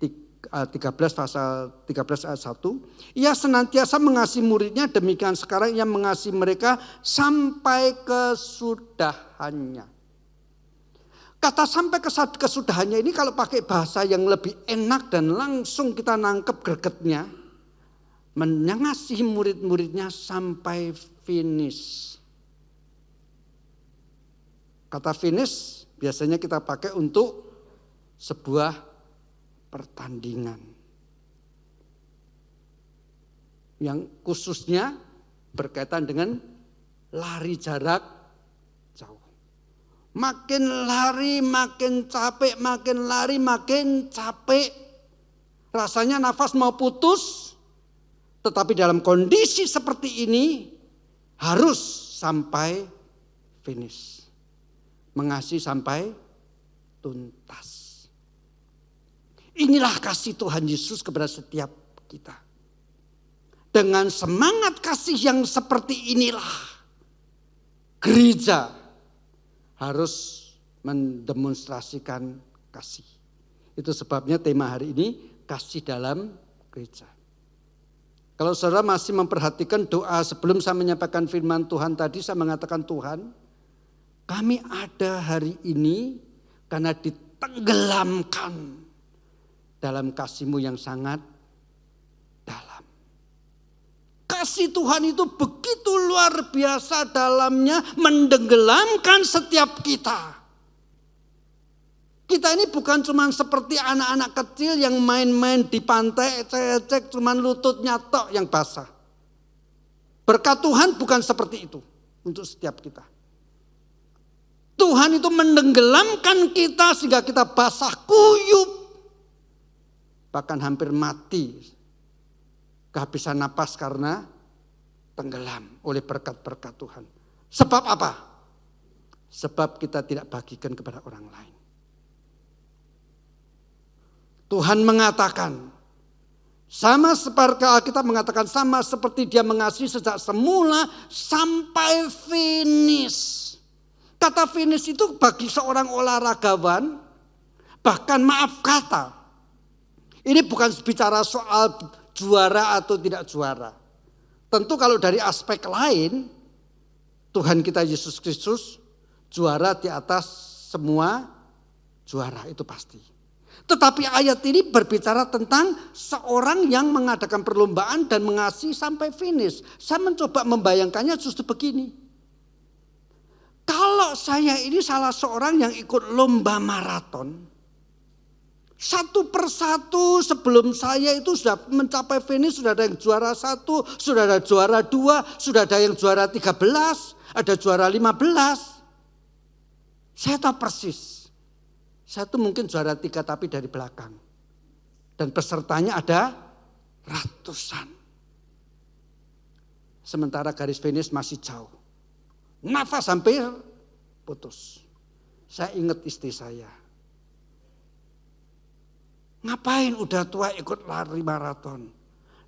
13 pasal 13 ayat 1. Ia senantiasa mengasihi muridnya, demikian sekarang ia mengasihi mereka sampai kesudahannya. Kata sampai kesudahannya ini kalau pakai bahasa yang lebih enak dan langsung kita nangkep gregetnya, mengasihi murid-muridnya sampai finish. Kata finish biasanya kita pakai untuk sebuah pertandingan. Yang khususnya berkaitan dengan lari jarak jauh. Makin lari makin capek, makin lari makin capek. Rasanya nafas mau putus. Tetapi dalam kondisi seperti ini harus sampai finish. Mengasihi sampai tuntas. Inilah kasih Tuhan Yesus kepada setiap kita. Dengan semangat kasih yang seperti inilah gereja harus mendemonstrasikan kasih. Itu sebabnya tema hari ini kasih dalam gereja. Kalau saudara masih memperhatikan doa sebelum saya menyampaikan firman Tuhan tadi, saya mengatakan Tuhan, kami ada hari ini karena ditenggelamkan dalam kasih-Mu yang sangat dalam. Kasih Tuhan itu begitu luar biasa dalamnya, mendenggelamkan setiap kita. Kita ini bukan cuma seperti anak-anak kecil yang main-main di pantai, cek cuma lututnya tok yang basah. Berkat Tuhan bukan seperti itu untuk setiap kita. Tuhan itu mendenggelamkan kita sehingga kita basah kuyup. Bahkan hampir mati. Kehabisan napas karena tenggelam oleh berkat-berkat Tuhan. Sebab apa? Sebab kita tidak bagikan kepada orang lain. Tuhan mengatakan, sama seperti Alkitab mengatakan, sama seperti Dia mengasihi sejak semula sampai finish. Kata finish itu bagi seorang olahragawan, bahkan maaf kata, ini bukan bicara soal juara atau tidak juara. Tentu kalau dari aspek lain, Tuhan kita Yesus Kristus juara di atas semua juara, itu pasti. Tetapi ayat ini berbicara tentang seorang yang mengadakan perlombaan dan mengasihi sampai finish. Saya mencoba membayangkannya justru begini. Kalau saya ini salah seorang yang ikut lomba maraton, satu persatu sebelum saya itu sudah mencapai finish, sudah ada yang juara 1, sudah ada juara 2, sudah ada yang juara 13, ada juara 15. Saya tahu persis. Satu mungkin juara 3 tapi dari belakang. Dan pesertanya ada ratusan. Sementara garis finish masih jauh. Nafas hampir putus. Saya ingat istri saya. Ngapain udah tua ikut lari maraton?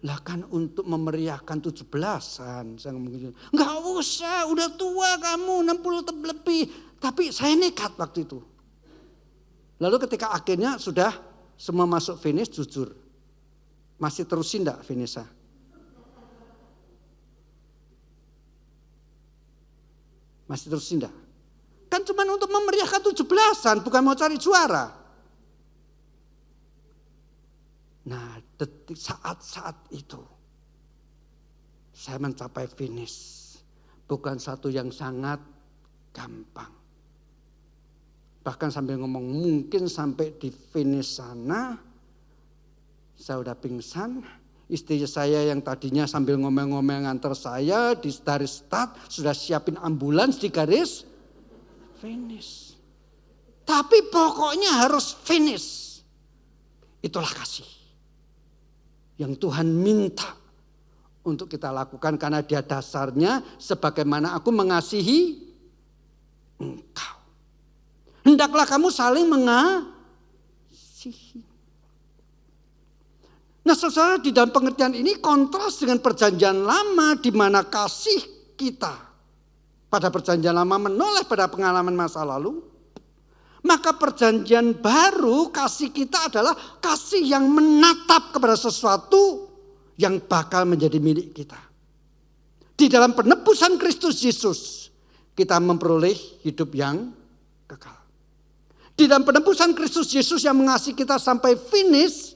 Lah kan untuk memeriahkan 17-an. Saya ngomong gitu. Enggak usah, udah tua kamu 60 lebih. Tapi saya nekat waktu itu. Lalu ketika akhirnya sudah semua masuk finish, jujur. Masih terusin enggak finishnya? Masih terusin enggak? Kan cuma untuk memeriahkan 17-an, bukan mau cari juara. Nah, detik saat-saat itu saya mencapai finish. Bukan satu yang sangat gampang. Bahkan sambil ngomong mungkin sampai di finish sana saya udah pingsan. Istri saya yang tadinya sambil ngomel-ngomel nganter saya di garis start sudah siapin ambulans di garis finish. Tapi pokoknya harus finish. Itulah kasih yang Tuhan minta untuk kita lakukan karena dia dasarnya sebagaimana aku mengasihi engkau. Hendaklah kamu saling mengasihi. Nah saudara, di dalam pengertian ini kontras dengan perjanjian lama di mana kasih kita pada perjanjian lama menoleh pada pengalaman masa lalu. Maka perjanjian baru kasih kita adalah kasih yang menatap kepada sesuatu yang bakal menjadi milik kita. Di dalam penebusan Kristus Yesus kita memperoleh hidup yang kekal. Di dalam penebusan Kristus Yesus yang mengasihi kita sampai finish,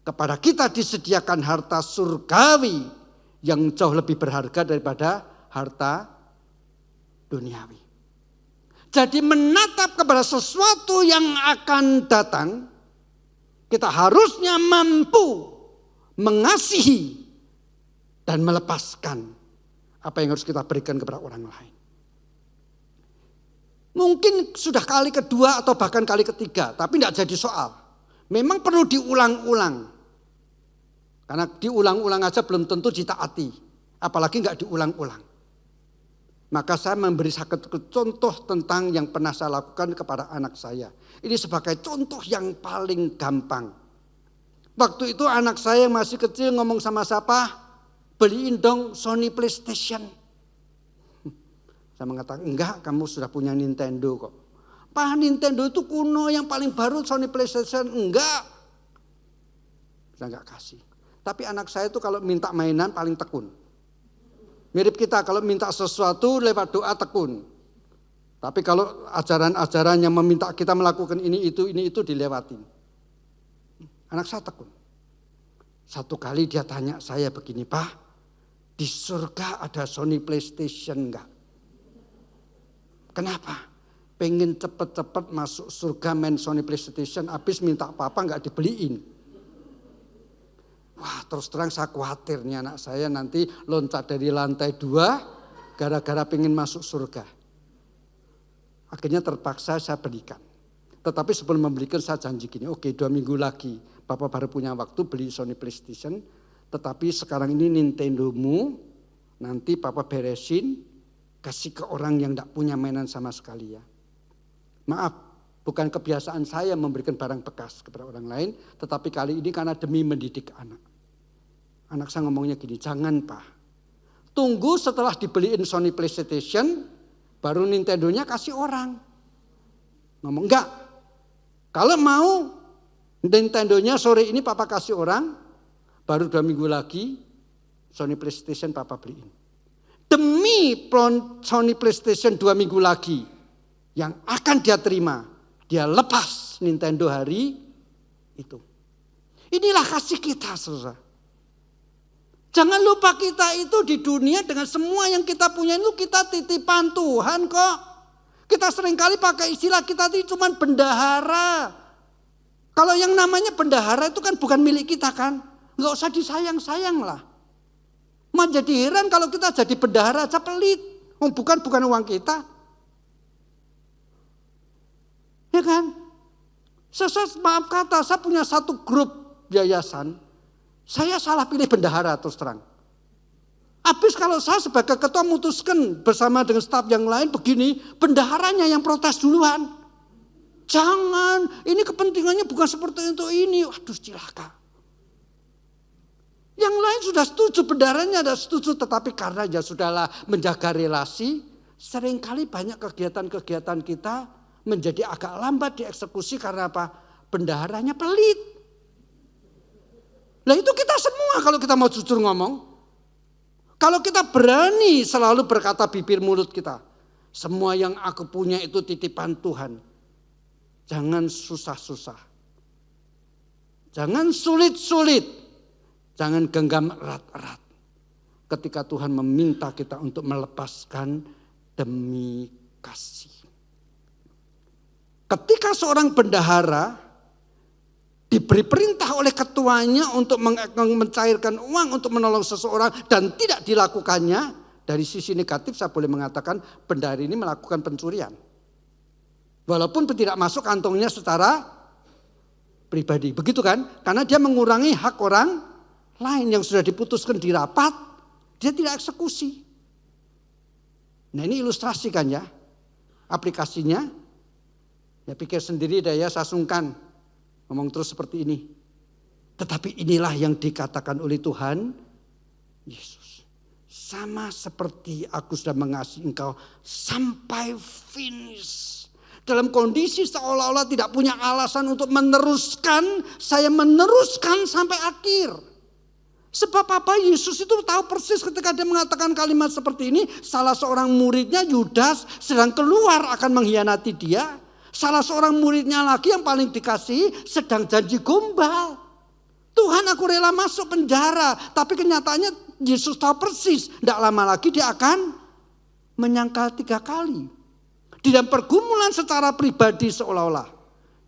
kepada kita disediakan harta surgawi yang jauh lebih berharga daripada harta duniawi. Jadi menatap kepada sesuatu yang akan datang, kita harusnya mampu mengasihi dan melepaskan apa yang harus kita berikan kepada orang lain. Mungkin sudah kali kedua atau bahkan kali ketiga, tapi tidak jadi soal. Memang perlu diulang-ulang. Karena diulang-ulang aja belum tentu ditaati. Apalagi enggak diulang-ulang. Maka saya memberi satu contoh tentang yang pernah saya lakukan kepada anak saya. Ini sebagai contoh yang paling gampang. Waktu itu anak saya yang masih kecil ngomong sama siapa? Beliin dong Sony PlayStation. Saya mengatakan enggak, kamu sudah punya Nintendo kok. Pak, Nintendo itu kuno, yang paling baru Sony PlayStation. Enggak. Saya enggak kasih. Tapi anak saya itu kalau minta mainan paling tekun. Mirip kita kalau minta sesuatu lewat doa tekun. Tapi kalau ajaran-ajaran yang meminta kita melakukan ini itu dilewatin. Anak saya tekun. Satu kali dia tanya saya begini, Pak, di surga ada Sony PlayStation enggak? Kenapa? Pengen cepet-cepet masuk surga main Sony PlayStation, habis minta apa-apa enggak dibeliin. Wah, terus terang saya khawatirnya anak saya nanti loncat dari lantai 2 gara-gara pengen masuk surga. Akhirnya terpaksa saya belikan. Tetapi sebelum membelikan saya janji gini, oke 2 minggu lagi Bapak baru punya waktu beli Sony PlayStation. Tetapi sekarang ini Nintendomu nanti Papa beresin, kasih ke orang yang tidak punya mainan sama sekali ya. Maaf, bukan kebiasaan saya memberikan barang bekas kepada orang lain, tetapi kali ini karena demi mendidik anak. Anak saya ngomongnya gini, jangan Pak. Tunggu setelah dibeliin Sony PlayStation, baru Nintendo-nya kasih orang. Ngomong enggak. Kalau mau Nintendo-nya sore ini Papa kasih orang, baru 2 minggu lagi Sony PlayStation Papa beliin. Demi Sony PlayStation 2 minggu lagi yang akan dia terima, dia lepas Nintendo hari itu. Inilah kasih kita, saudara. Jangan lupa kita itu di dunia dengan semua yang kita punya itu kita titipan Tuhan kok. Kita seringkali pakai istilah kita itu cuma bendahara. Kalau yang namanya bendahara itu kan bukan milik kita kan. Nggak usah disayang-sayang lah. Menjadi heran kalau kita jadi bendahara aja pelit. Bukan uang kita. Ya kan? Maaf kata, saya punya satu grup yayasan. Saya salah pilih bendahara terus terang. Habis kalau saya sebagai ketua memutuskan bersama dengan staf yang lain begini, bendaharanya yang protes duluan. Jangan, ini kepentingannya bukan seperti itu ini. Waduh cilaka. Yang lain sudah setuju, bendaharanya sudah setuju. Tetapi karena ya sudahlah menjaga relasi, seringkali banyak kegiatan-kegiatan kita menjadi agak lambat dieksekusi karena apa? Bendaharanya pelit. Nah itu kita semua kalau kita mau jujur ngomong. Kalau kita berani selalu berkata bibir mulut kita. Semua yang aku punya itu titipan Tuhan. Jangan susah-susah. Jangan sulit-sulit. Jangan genggam erat-erat. Ketika Tuhan meminta kita untuk melepaskan demi kasih. Ketika seorang bendahara diberi perintah oleh ketuanya untuk mencairkan uang untuk menolong seseorang dan tidak dilakukannya, dari sisi negatif saya boleh mengatakan bendahara ini melakukan pencurian. Walaupun tidak masuk kantongnya secara pribadi. Begitu kan? Karena dia mengurangi hak orang lain yang sudah diputuskan di rapat, dia tidak eksekusi. Nah ini ilustrasi kan ya, aplikasinya. Ya pikir sendiri deh ya, saya sungkan ngomong terus seperti ini. Tetapi inilah yang dikatakan oleh Tuhan Yesus. Sama seperti aku sudah mengasihi engkau sampai finish. Dalam kondisi seolah-olah tidak punya alasan untuk meneruskan, saya meneruskan sampai akhir. Sebab apa? Yesus itu tahu persis ketika dia mengatakan kalimat seperti ini, salah seorang muridnya Yudas sedang keluar akan mengkhianati dia. Salah seorang muridnya lagi yang paling dikasihi sedang janji gombal. Tuhan, aku rela masuk penjara, tapi kenyataannya Yesus tahu persis, tidak lama lagi dia akan menyangkal 3 kali. Di dalam pergumulan secara pribadi seolah-olah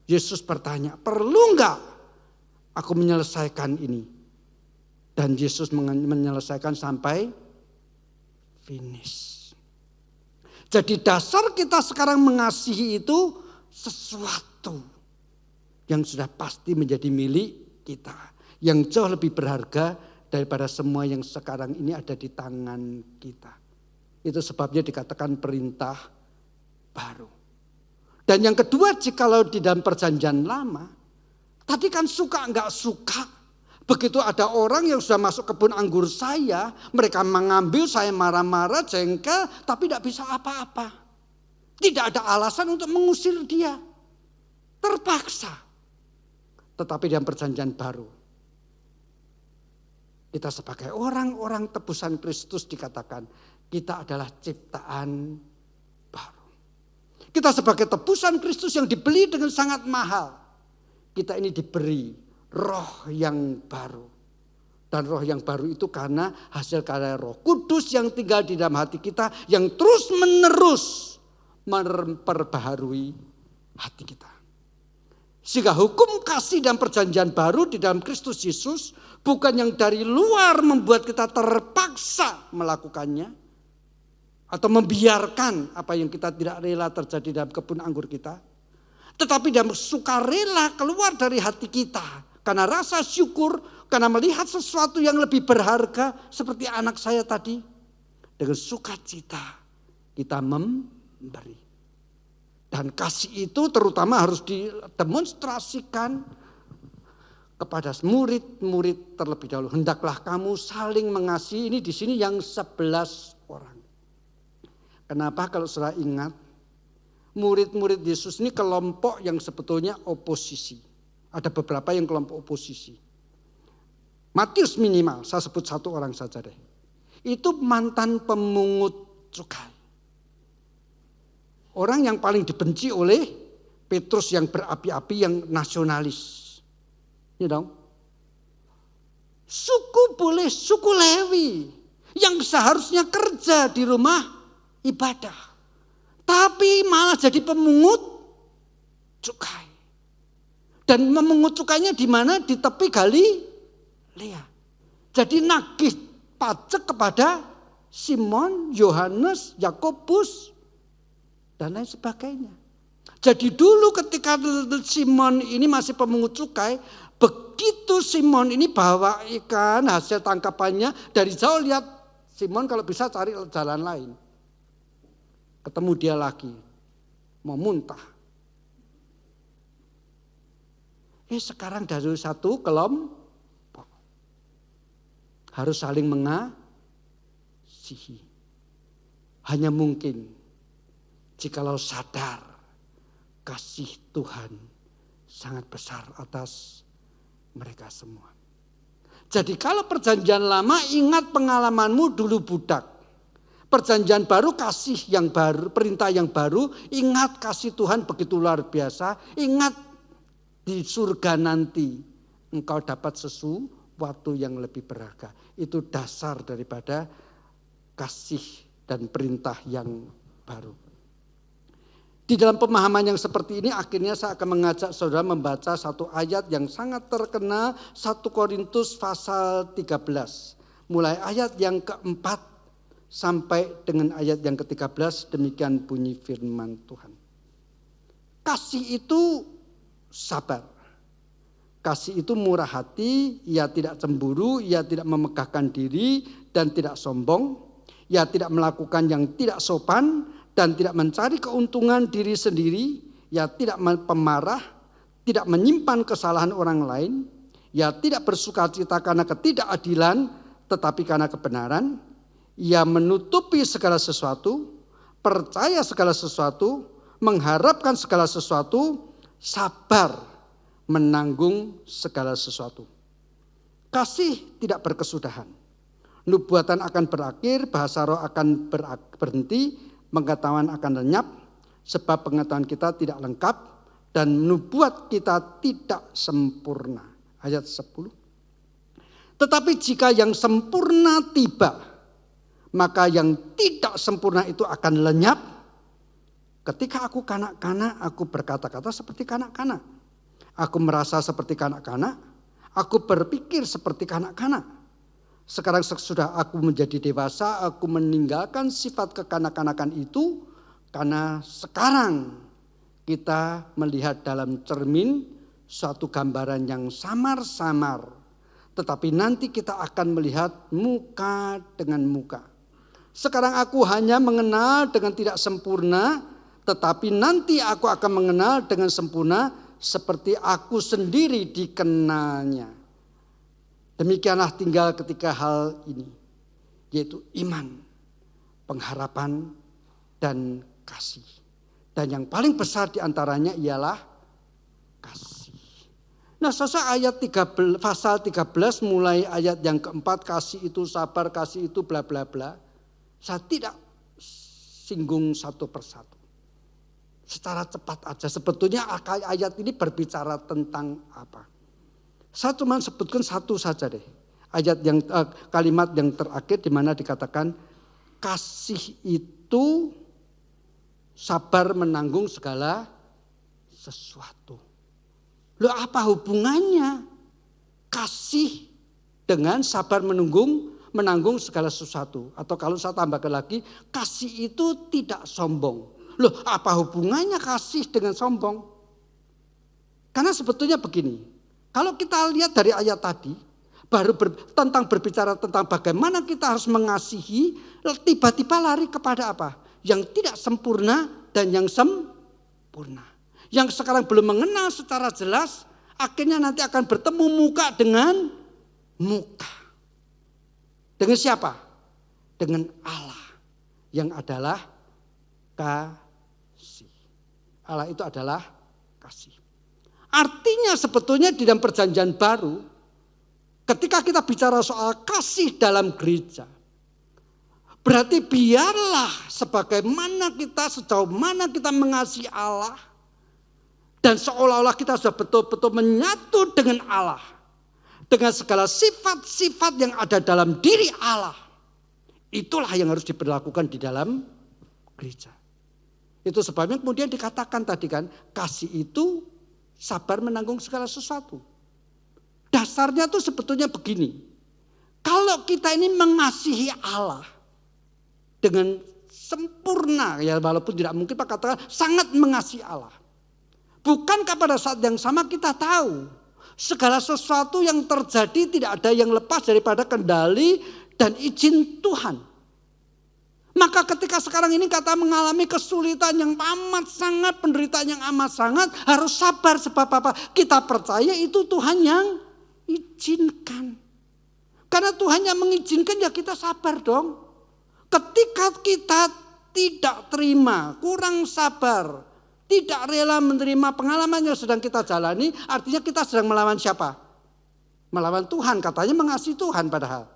Yesus bertanya, perlu enggak aku menyelesaikan ini? Dan Yesus menyelesaikan sampai finish. Jadi dasar kita sekarang mengasihi itu sesuatu yang sudah pasti menjadi milik kita. Yang jauh lebih berharga daripada semua yang sekarang ini ada di tangan kita. Itu sebabnya dikatakan perintah baru. Dan yang kedua, jikalau di dalam perjanjian lama, tadi kan suka enggak suka. Begitu ada orang yang sudah masuk kebun anggur saya, mereka mengambil, saya marah-marah, jengkel, tapi tidak bisa apa-apa. Tidak ada alasan untuk mengusir dia. Terpaksa. Tetapi dalam perjanjian baru, kita sebagai orang-orang tebusan Kristus dikatakan, kita adalah ciptaan baru. Kita sebagai tebusan Kristus yang dibeli dengan sangat mahal. Kita ini diberi roh yang baru. Dan roh yang baru itu karena hasil karya Roh Kudus yang tinggal di dalam hati kita. Yang terus menerus memperbaharui hati kita. Sehingga hukum kasih dan perjanjian baru di dalam Kristus Yesus bukan yang dari luar membuat kita terpaksa melakukannya. Atau membiarkan apa yang kita tidak rela terjadi dalam kebun anggur kita. Tetapi dalam sukarela keluar dari hati kita. Karena rasa syukur, karena melihat sesuatu yang lebih berharga seperti anak saya tadi. Dengan sukacita kita memberi. Dan kasih itu terutama harus didemonstrasikan kepada murid-murid terlebih dahulu. Hendaklah kamu saling mengasihi. Ini di sini yang 11 orang. Kenapa kalau saudara ingat, murid-murid Yesus ini kelompok yang sebetulnya oposisi. Ada beberapa yang kelompok oposisi. Matius minimal, saya sebut 1 orang saja deh. Itu mantan pemungut cukai. Orang yang paling dibenci oleh Petrus yang berapi-api, yang nasionalis. Ya dong. Suku boleh, suku Lewi. Yang seharusnya kerja di rumah ibadah. Tapi malah jadi pemungut cukai. Dan memungut cukainya di mana? Di tepi Galilea. Jadi nagih pajak kepada Simon, Yohanes, Yakobus, dan lain sebagainya. Jadi dulu ketika Simon ini masih pemungut cukai, begitu Simon ini bawa ikan hasil tangkapannya, dari jauh lihat Simon kalau bisa cari jalan lain. Ketemu dia lagi, mau muntah. Sekarang dari satu kelompok harus saling mengasihi. Hanya mungkin jikalau sadar kasih Tuhan sangat besar atas mereka semua. Jadi kalau perjanjian lama, ingat pengalamanmu dulu budak. Perjanjian baru, kasih yang baru, perintah yang baru, ingat kasih Tuhan begitu luar biasa. Ingat di surga nanti engkau dapat sesuatu yang lebih berharga. Itu dasar daripada kasih dan perintah yang baru. Di dalam pemahaman yang seperti ini akhirnya saya akan mengajak saudara membaca satu ayat yang sangat terkenal, 1 Korintus pasal 13. Mulai ayat yang keempat sampai dengan ayat yang ke-13, demikian bunyi firman Tuhan. Kasih itu sabar. Kasih itu murah hati, ia tidak cemburu, ia tidak memegahkan diri dan tidak sombong. Ia tidak melakukan yang tidak sopan dan tidak mencari keuntungan diri sendiri. Ia tidak pemarah, tidak menyimpan kesalahan orang lain. Ia tidak bersukacita karena ketidakadilan, tetapi karena kebenaran. Ia menutupi segala sesuatu, percaya segala sesuatu, mengharapkan segala sesuatu, sabar menanggung segala sesuatu. Kasih tidak berkesudahan. Nubuatan akan berakhir, bahasa roh akan berhenti, pengetahuan akan lenyap, sebab pengetahuan kita tidak lengkap dan nubuat kita tidak sempurna. Ayat 10. Tetapi jika yang sempurna tiba, maka yang tidak sempurna itu akan lenyap. Ketika aku kanak-kanak, aku berkata-kata seperti kanak-kanak. Aku merasa seperti kanak-kanak, aku berpikir seperti kanak-kanak. Sekarang sesudah aku menjadi dewasa, aku meninggalkan sifat kekanak-kanakan itu, karena sekarang kita melihat dalam cermin suatu gambaran yang samar-samar. Tetapi nanti kita akan melihat muka dengan muka. Sekarang aku hanya mengenal dengan tidak sempurna, tetapi nanti aku akan mengenal dengan sempurna seperti aku sendiri dikenalnya. Demikianlah tinggal ketiga hal ini, yaitu iman, pengharapan, dan kasih. Dan yang paling besar diantaranya ialah kasih. Nah, saudara, ayat 13, pasal 13 mulai ayat yang keempat, kasih itu sabar, kasih itu bla bla bla. Saya tidak singgung satu persatu. Secara cepat aja, sebetulnya ayat ini berbicara tentang apa? Saya cuma sebutkan satu saja deh. Ayat yang kalimat yang terakhir di mana dikatakan kasih itu sabar menanggung segala sesuatu. Loh, apa hubungannya kasih dengan sabar menanggung segala sesuatu? Atau kalau saya tambahkan lagi, kasih itu tidak sombong. Loh, apa hubungannya kasih dengan sombong? Karena sebetulnya begini. Kalau kita lihat dari ayat tadi, baru berbicara tentang bagaimana kita harus mengasihi, tiba-tiba lari kepada apa? Yang tidak sempurna dan yang sempurna. Yang sekarang belum mengenal secara jelas, akhirnya nanti akan bertemu muka dengan muka. Dengan siapa? Dengan Allah yang adalah kasih. Allah itu adalah kasih. Artinya sebetulnya di dalam perjanjian baru, ketika kita bicara soal kasih dalam gereja, berarti biarlah sebagaimana kita, sejauh mana kita mengasihi Allah, dan seolah-olah kita sudah betul-betul menyatu dengan Allah, dengan segala sifat-sifat yang ada dalam diri Allah. Itulah yang harus diberlakukan di dalam gereja. Itu sebabnya kemudian dikatakan tadi kan, kasih itu sabar menanggung segala sesuatu. Dasarnya tuh sebetulnya begini. Kalau kita ini mengasihi Allah dengan sempurna, ya walaupun tidak mungkin Pak katakan sangat mengasihi Allah. Bukankah pada saat yang sama kita tahu segala sesuatu yang terjadi tidak ada yang lepas daripada kendali dan izin Tuhan. Maka ketika sekarang ini kata mengalami kesulitan yang amat sangat, penderitaan yang amat sangat, harus sabar sebab apa? Kita percaya itu Tuhan yang izinkan. Karena Tuhan yang mengizinkan ya kita sabar dong. Ketika kita tidak terima, kurang sabar, tidak rela menerima pengalaman yang sedang kita jalani, artinya kita sedang melawan siapa? Melawan Tuhan, katanya mengasihi Tuhan padahal.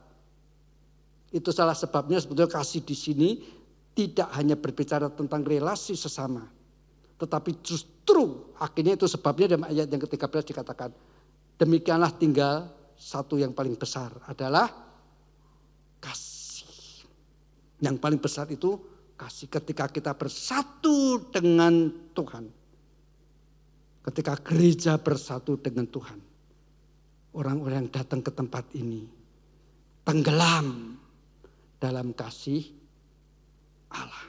Itu salah sebabnya sebetulnya kasih di sini tidak hanya berbicara tentang relasi sesama. Tetapi justru akhirnya itu sebabnya dalam ayat yang ke-13 dikatakan, demikianlah tinggal satu yang paling besar adalah kasih. Yang paling besar itu kasih. Ketika kita bersatu dengan Tuhan. Ketika gereja bersatu dengan Tuhan. Orang-orang yang datang ke tempat ini tenggelam dalam kasih Allah.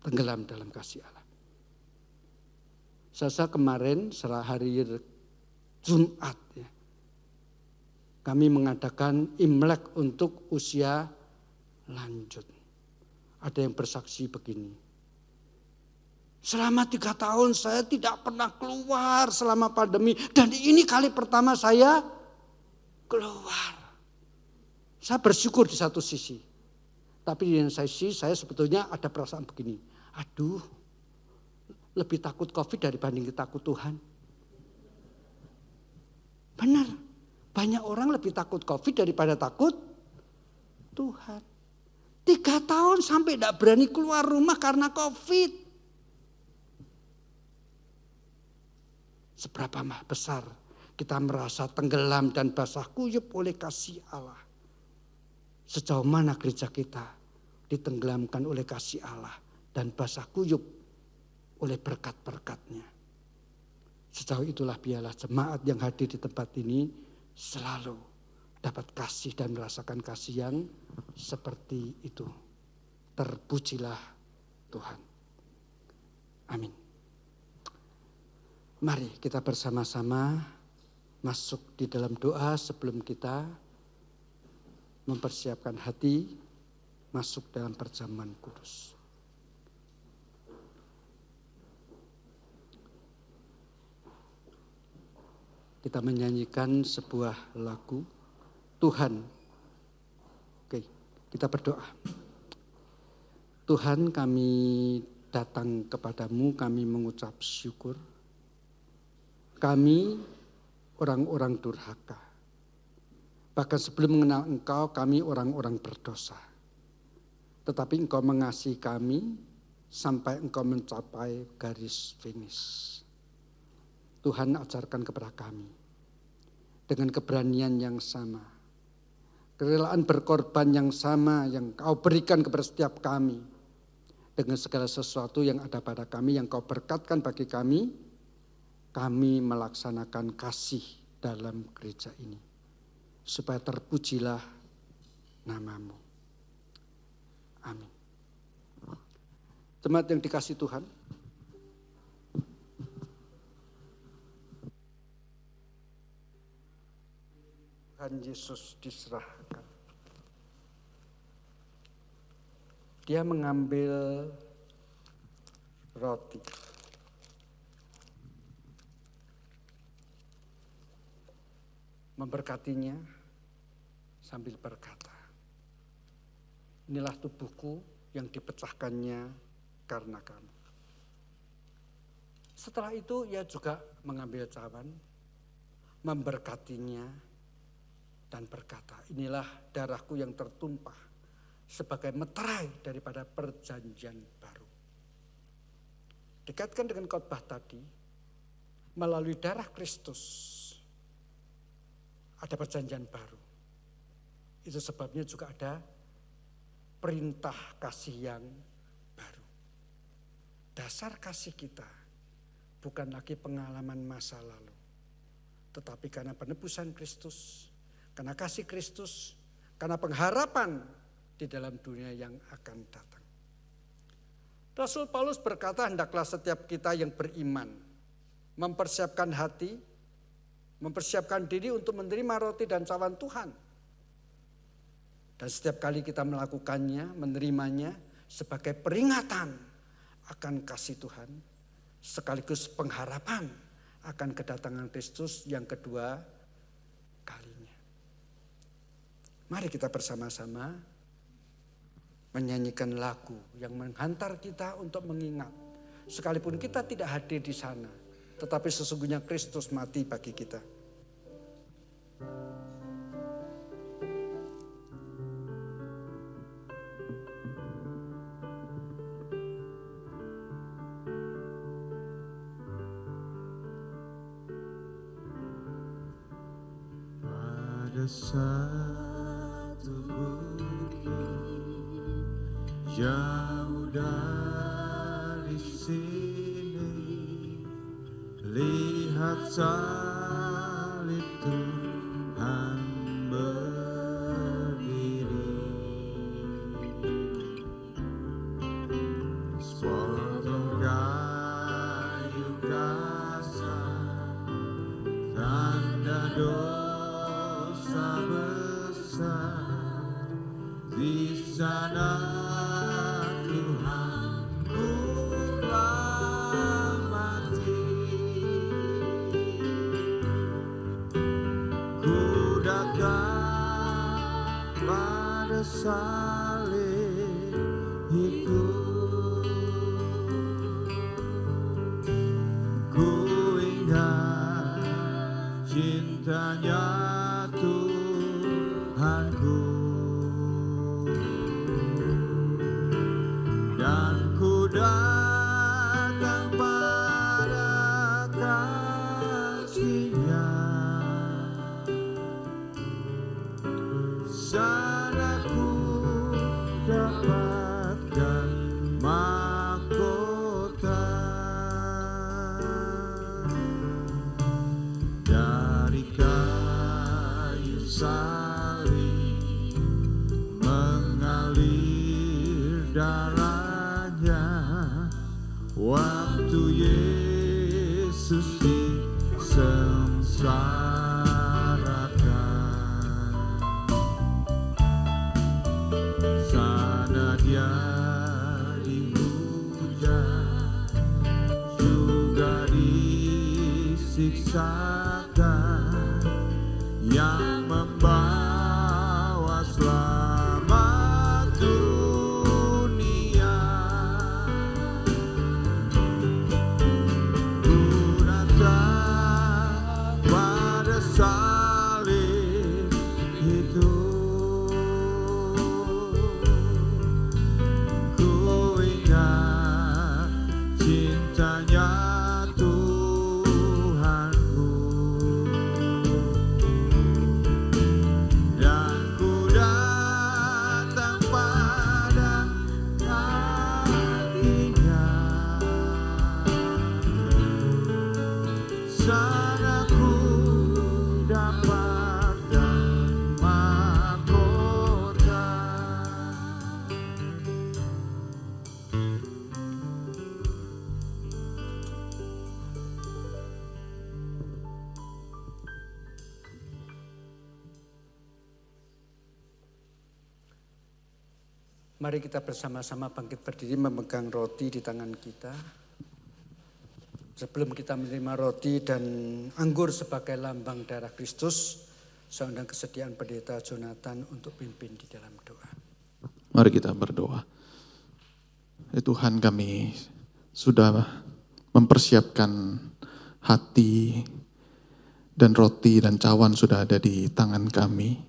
Tenggelam dalam kasih Allah. Saya kemarin hari Jumat ya, kami mengadakan Imlek untuk usia lanjut. Ada yang bersaksi begini. Selama 3 tahun saya tidak pernah keluar selama pandemi. Dan ini kali pertama saya keluar. Saya bersyukur di satu sisi. Tapi di sisi saya sebetulnya ada perasaan begini. Aduh, lebih takut COVID dibanding takut Tuhan. Benar, banyak orang lebih takut COVID daripada takut Tuhan. 3 tahun sampai tidak berani keluar rumah karena COVID. Seberapa besar kita merasa tenggelam dan basah kuyup oleh kasih Allah. Sejauh mana gereja kita ditenggelamkan oleh kasih Allah dan basah kuyup oleh berkat-berkat-Nya. Sejauh itulah biarlah jemaat yang hadir di tempat ini selalu dapat kasih dan merasakan kasih yang seperti itu. Terpujilah Tuhan. Amin. Mari kita bersama-sama masuk di dalam doa sebelum kita mempersiapkan hati masuk dalam perjamuan kudus. Kita menyanyikan sebuah lagu Tuhan. Oke, kita berdoa. Tuhan, kami datang kepadamu, kami mengucap syukur. Kami orang-orang durhaka. Bahkan sebelum mengenal Engkau, kami orang-orang berdosa. Tetapi Engkau mengasihi kami sampai Engkau mencapai garis finish. Tuhan ajarkan kepada kami dengan keberanian yang sama, kerelaan berkorban yang sama yang Kau berikan kepada setiap kami, dengan segala sesuatu yang ada pada kami yang Kau berkatkan bagi kami melaksanakan kasih dalam gereja ini, supaya terpujilah nama-Mu. Amin. Jemaat yang dikasihi Tuhan, Tuhan Yesus diserahkan. Dia mengambil roti. Memberkatinya sambil berkata, inilah tubuhku yang dipecahkannya karena kamu. Setelah itu ia juga mengambil cawan, memberkatinya, dan berkata, inilah darahku yang tertumpah sebagai meterai daripada perjanjian baru. Dikaitkan dengan khotbah tadi, melalui darah Kristus ada perjanjian baru. Itu sebabnya juga ada perintah kasih yang baru. Dasar kasih kita bukan lagi pengalaman masa lalu, tetapi karena penebusan Kristus, karena kasih Kristus, karena pengharapan di dalam dunia yang akan datang. Rasul Paulus berkata, hendaklah setiap kita yang beriman mempersiapkan hati, mempersiapkan diri untuk menerima roti dan cawan Tuhan. Dan setiap kali kita melakukannya, menerimanya sebagai peringatan akan kasih Tuhan, sekaligus pengharapan akan kedatangan Kristus yang kedua kalinya. Mari kita bersama-sama menyanyikan lagu yang menghantar kita untuk mengingat. Sekalipun kita tidak hadir di sana, tetapi sesungguhnya Kristus mati bagi kita. Pada satu bukit Jauh dari sini, lihat salib Tuhan berdiri. Sepotong kayu kasar, tanda dosa besar. Di sana Tuhan pulang mati. Ku datang pada salib itu. Ku ingat cintanya Tuhanku. Dan ku datang pada kakinya. Sana ku dapatkan mahkota. Dari kayu salib mengalir darahnya. Waktu Yesus disengsarakan, sana dia dihujat, juga disiksakan, yang membawa selamat dunia. Ku datang pada salib itu. Ku ingat cintanya Tuhanku. Dan ku datang pada kakinya. Sana ku dapatkan mahkota. Mari kita bersama-sama bangkit berdiri memegang roti di tangan kita. Sebelum kita menerima roti dan anggur sebagai lambang darah Kristus, saya undang kesediaan Pendeta Jonathan untuk pimpin di dalam doa. Mari kita berdoa. Ya Tuhan, kami sudah mempersiapkan hati dan roti dan cawan sudah ada di tangan kami.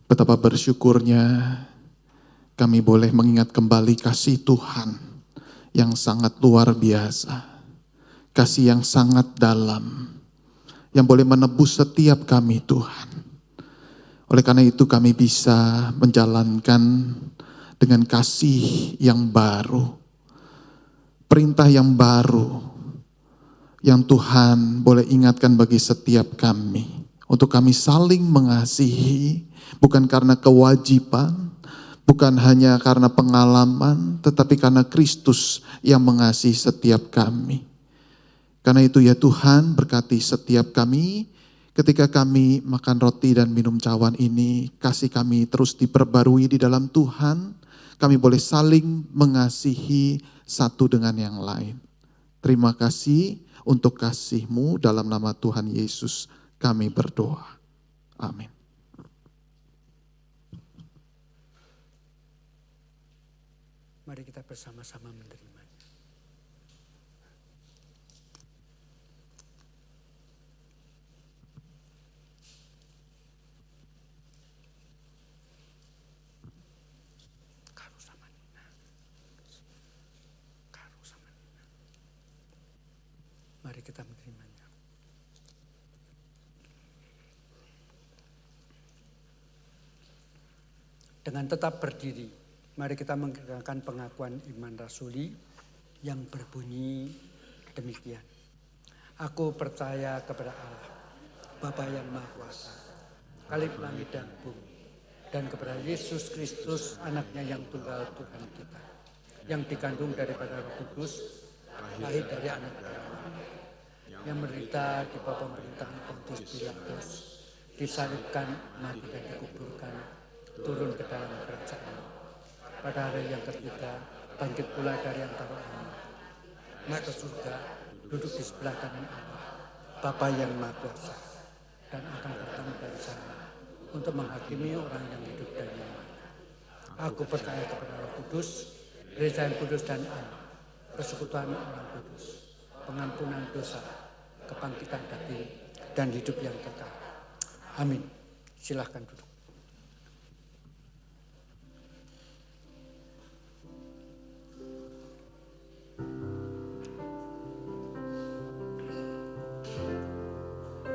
Betapa bersyukurnya kami boleh mengingat kembali kasih Tuhan yang sangat luar biasa. Kasih yang sangat dalam, yang boleh menebus setiap kami Tuhan. Oleh karena itu kami bisa menjalankan dengan kasih yang baru, perintah yang baru, yang Tuhan boleh ingatkan bagi setiap kami. Untuk kami saling mengasihi, bukan karena kewajiban, bukan hanya karena pengalaman, tetapi karena Kristus yang mengasihi setiap kami. Karena itu ya Tuhan, berkati setiap kami ketika kami makan roti dan minum cawan ini, kasih kami terus diperbarui di dalam Tuhan. Kami boleh saling mengasihi satu dengan yang lain. Terima kasih untuk kasih-Mu, dalam nama Tuhan Yesus kami berdoa. Amin. Mari kita bersama-sama menerima. Mari kita menerimanya. Dengan tetap berdiri, Mari kita mengerjakan pengakuan iman rasuli yang berbunyi demikian. Aku percaya kepada Allah, Bapa yang Maha Kuasa, Khalif langit dan bumi, dan kepada Yesus Kristus, anaknya yang tunggal Tuhan kita, yang dikandung daripada Roh Kudus, lahir dari anak beriman, yang menderita di bawah pemerintahan Pontius Pilatus, disalibkan, mati dan dikuburkan, turun ke dalam kerajaan. Pada hari yang ketiga, bangkit pula dari antara orang, naik ke surga, duduk di sebelah kanan Allah, Bapa yang Maha Kuasa, dan akan datang dari sana untuk menghakimi orang yang hidup dan yang mati. Aku percaya kepada Roh Kudus, Gereja yang kudus dan aman, persekutuan orang kudus, pengampunan dosa, kebangkitan batin, dan hidup yang kekal. Amin. Silahkan duduk.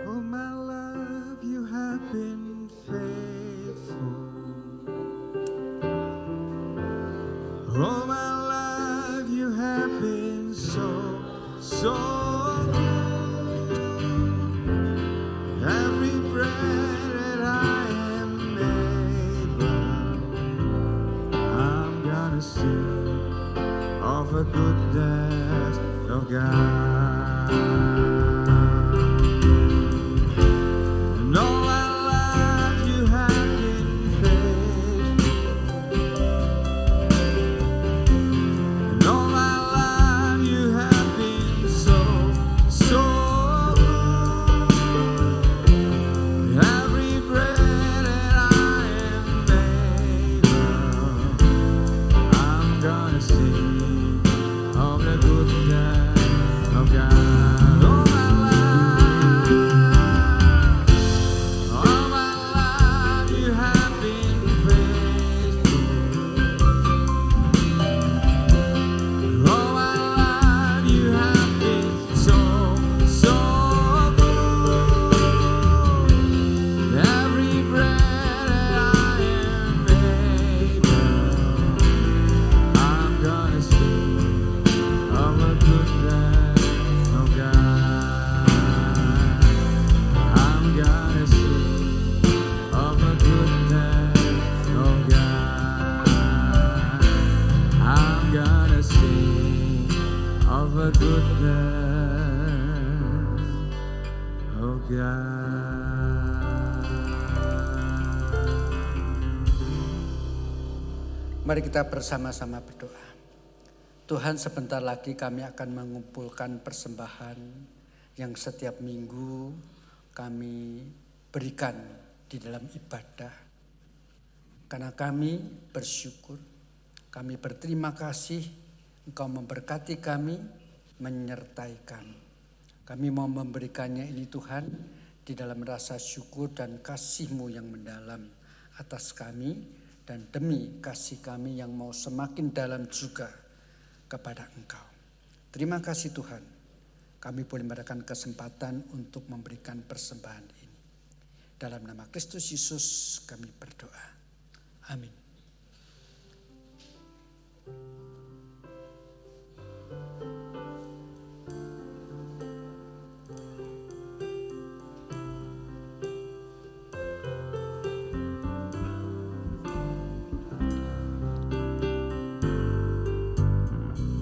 Oh my love, you have been faithful. Oh my love, you have been so good. Every breath that I am able, I'm gonna sing of the goodness of God. And all my life you have been faithful. And all my life you have been so good. Every breath that I am able, I'm gonna sing of the goodness of God. All my life you have been faithful. All my life you have been so good. Every breath that I am able, I'm gonna sing of the goodness of God. I'm gonna sing of the goodness of God. I'm gonna sing of the goodness of God. Mari kita bersama-sama berdoa. Tuhan, sebentar lagi kami akan mengumpulkan persembahan yang setiap minggu kami berikan di dalam ibadah. Karena kami bersyukur, kami berterima kasih Engkau memberkati kami, menyertai kami. Kami mau memberikannya ini Tuhan di dalam rasa syukur dan kasih-Mu yang mendalam atas kami, dan demi kasih kami yang mau semakin dalam juga kepada Engkau. Terima kasih Tuhan, kami boleh mendapatkan kesempatan untuk memberikan persembahan ini. Dalam nama Kristus Yesus kami berdoa. Amin.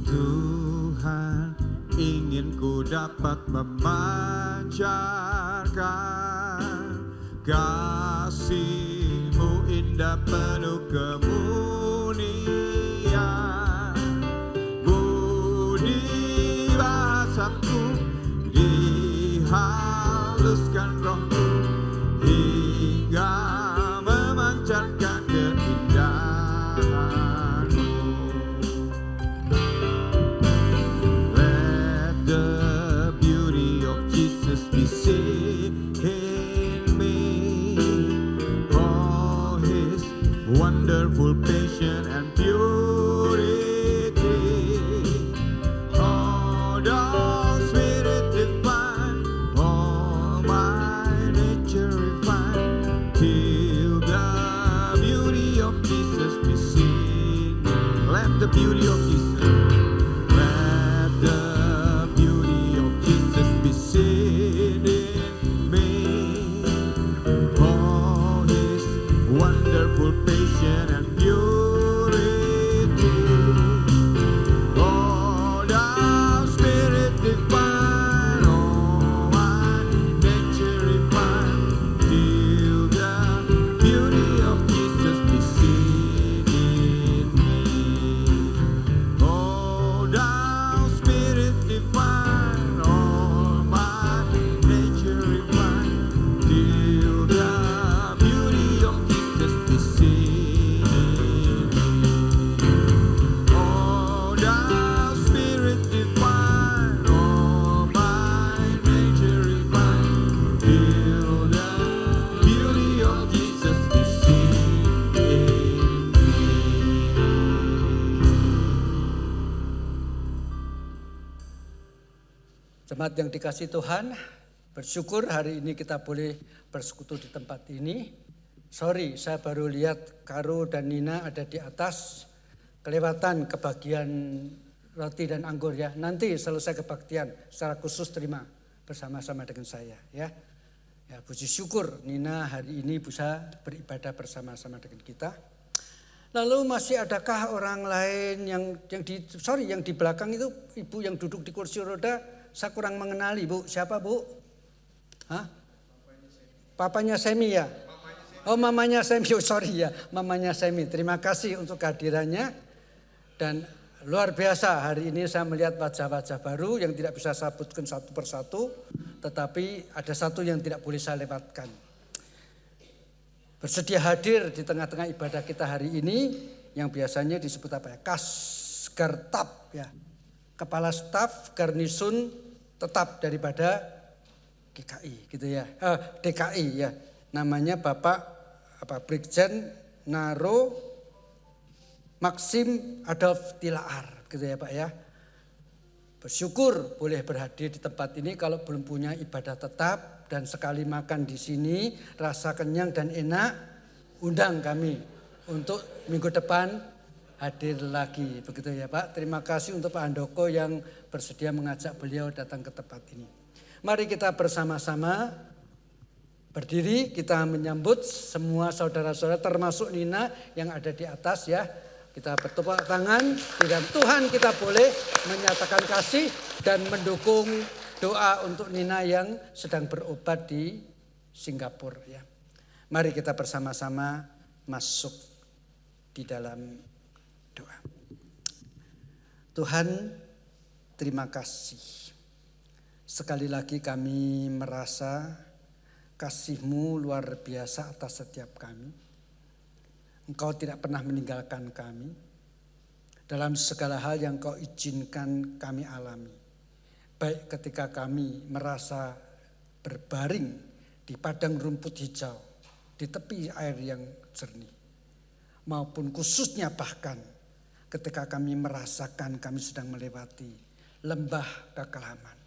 Tuhan, ingin ku dapat memancarkan kasih-Mu indah penuh kemuliaan. Budi bahasaku dihaluskan Roh-Mu hingga memancarkan keindahan-Mu. Let the beauty of Jesus be seen in me. Oh, His wonderful patience and purity. Oh, the Spirit divine, all my beauty of Jesus. Let the beauty of Jesus be seen in me. Oh, His wonderful patience and purity. Oh, thou Spirit divine, oh, my nature refined, till the beauty of Jesus be seen in me. Oh, thou Spirit divine, oh, my nature refined, till the beauty of Jesus be seen in me. Oh, thou Spirit divine, oh, my nature refined, till the beauty of Jesus be seen in me. Jemaat yang dikasih Tuhan, bersyukur hari ini kita boleh bersekutu di tempat ini. Sorry, saya baru lihat Karo dan Nina ada di atas, kelewatan kebagian roti dan anggur ya. Nanti selesai kebaktian secara khusus terima bersama-sama dengan saya ya. Ya, puji syukur Nina hari ini bisa beribadah bersama-sama dengan kita. Lalu masih adakah orang lain yang di belakang itu ibu yang duduk di kursi roda, saya kurang mengenali Bu. Siapa Bu? Hah? Papanya Semi ya? Oh mamanya Semi, oh, sorry ya, mamanya Semi. Terima kasih untuk kehadirannya. Dan luar biasa hari ini saya melihat wajah-wajah baru yang tidak bisa saya sebutkan satu persatu. Tetapi ada satu yang tidak boleh saya lewatkan. Bersedia hadir di tengah-tengah ibadah kita hari ini yang biasanya disebut apa ya? Kasgartap ya. Kepala staf garnisun tetap daripada GKI gitu ya. DKI ya. Namanya Bapak Brigjen Naro Maxim Adolf Tilaar gitu ya Pak ya. Bersyukur boleh berhadir di tempat ini kalau belum punya ibadah tetap dan sekali makan di sini rasa kenyang dan enak, undang kami untuk minggu depan hadir lagi begitu ya Pak. Terima kasih untuk Pak Handoko yang bersedia mengajak beliau datang ke tempat ini. Mari kita bersama-sama berdiri, kita menyambut semua saudara-saudara termasuk Nina yang ada di atas ya. Kita bertepuk tangan di dalam Tuhan, kita boleh menyatakan kasih dan mendukung doa untuk Nina yang sedang berobat di Singapura ya. Mari kita bersama-sama masuk di dalam doa. Tuhan, terima kasih. Sekali lagi kami merasa kasih-Mu luar biasa atas setiap kami. Engkau tidak pernah meninggalkan kami dalam segala hal yang Kau izinkan kami alami. Baik ketika kami merasa berbaring di padang rumput hijau, di tepi air yang jernih. Maupun khususnya bahkan ketika kami merasakan kami sedang melewati lembah kekelaman.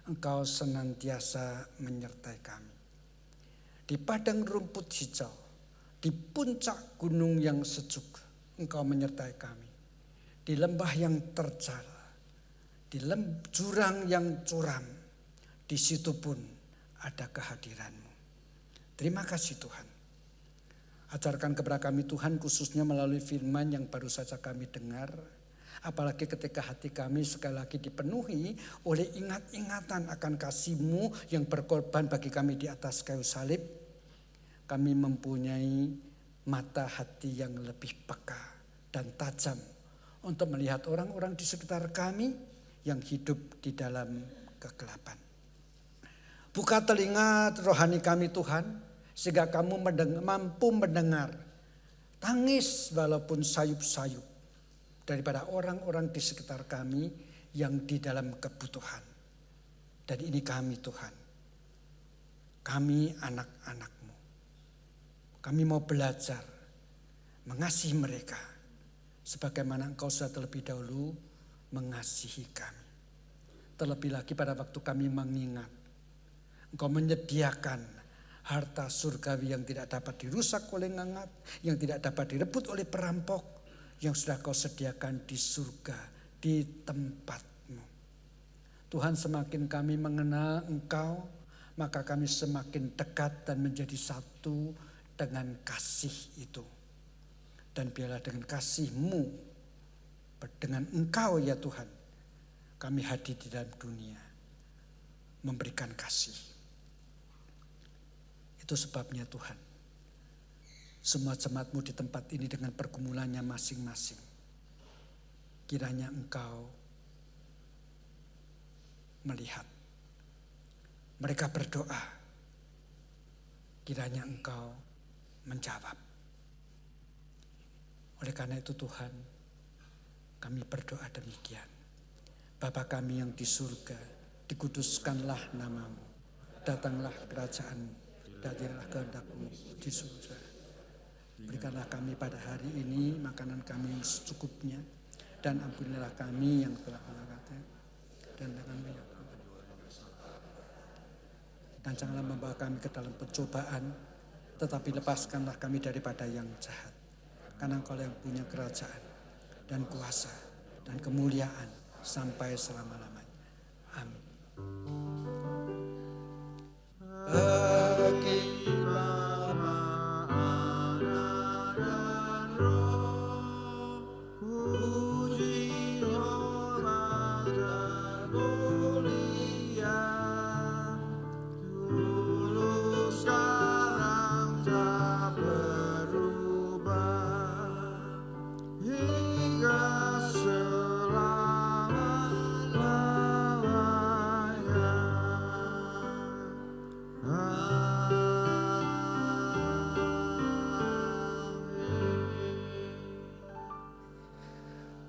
Engkau senantiasa menyertai kami. Di padang rumput hijau, di puncak gunung yang sejuk, Engkau menyertai kami. Di lembah yang terjal, di jurang yang curam, di situ pun ada kehadiran-Mu. Terima kasih Tuhan. Ajarkan kepada kami Tuhan khususnya melalui firman yang baru saja kami dengar. Apalagi ketika hati kami sekali lagi dipenuhi oleh ingat-ingatan akan kasih-Mu yang berkorban bagi kami di atas kayu salib. Kami mempunyai mata hati yang lebih peka dan tajam untuk melihat orang-orang di sekitar kami yang hidup di dalam kegelapan. Buka telinga rohani kami Tuhan, sehingga kamu mampu mendengar tangis walaupun sayup-sayup daripada orang-orang di sekitar kami yang di dalam kebutuhan. Dan ini kami Tuhan, kami anak-anak-Mu. Kami mau belajar mengasihi mereka sebagaimana Engkau sudah terlebih dahulu mengasihi kami. Terlebih lagi pada waktu kami mengingat Engkau menyediakan harta surgawi yang tidak dapat dirusak oleh ngengat, yang tidak dapat direbut oleh perampok, yang sudah kau sediakan di surga, di tempatmu. Tuhan, semakin kami mengenal Engkau, maka kami semakin dekat dan menjadi satu dengan kasih itu. Dan biarlah dengan kasih-Mu, dengan Engkau ya Tuhan, kami hadir di dalam dunia, memberikan kasih. Itu sebabnya Tuhan, semua jemaat-Mu di tempat ini dengan pergumulannya masing-masing, kiranya Engkau melihat. Mereka berdoa, kiranya Engkau menjawab. Oleh karena itu Tuhan, kami berdoa demikian. Bapa kami yang di surga, dikuduskanlah nama-Mu, datanglah kerajaan-Mu, jadilah kehendak-Mu di surga. Berikanlah kami pada hari ini makanan kami yang secukupnya, dan ampunilah kami yang telah melakukan, dan kami dan janganlah membawa kami ke dalam pencobaan, tetapi lepaskanlah kami daripada yang jahat. Karena Engkau yang punya kerajaan dan kuasa dan kemuliaan sampai selama-lamanya. Amin.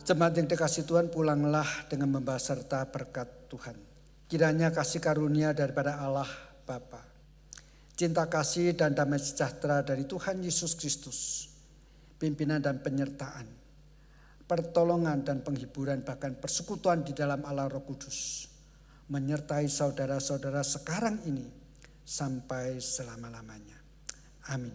Jemaat yang dikasihi Tuhan, pulanglah dengan membawa serta berkat Tuhan. Kiranya kasih karunia daripada Allah Bapa, cinta kasih dan damai sejahtera dari Tuhan Yesus Kristus, pimpinan dan penyertaan, pertolongan dan penghiburan, bahkan persekutuan di dalam Allah Roh Kudus, menyertai saudara-saudara sekarang ini sampai selama-lamanya. Amin.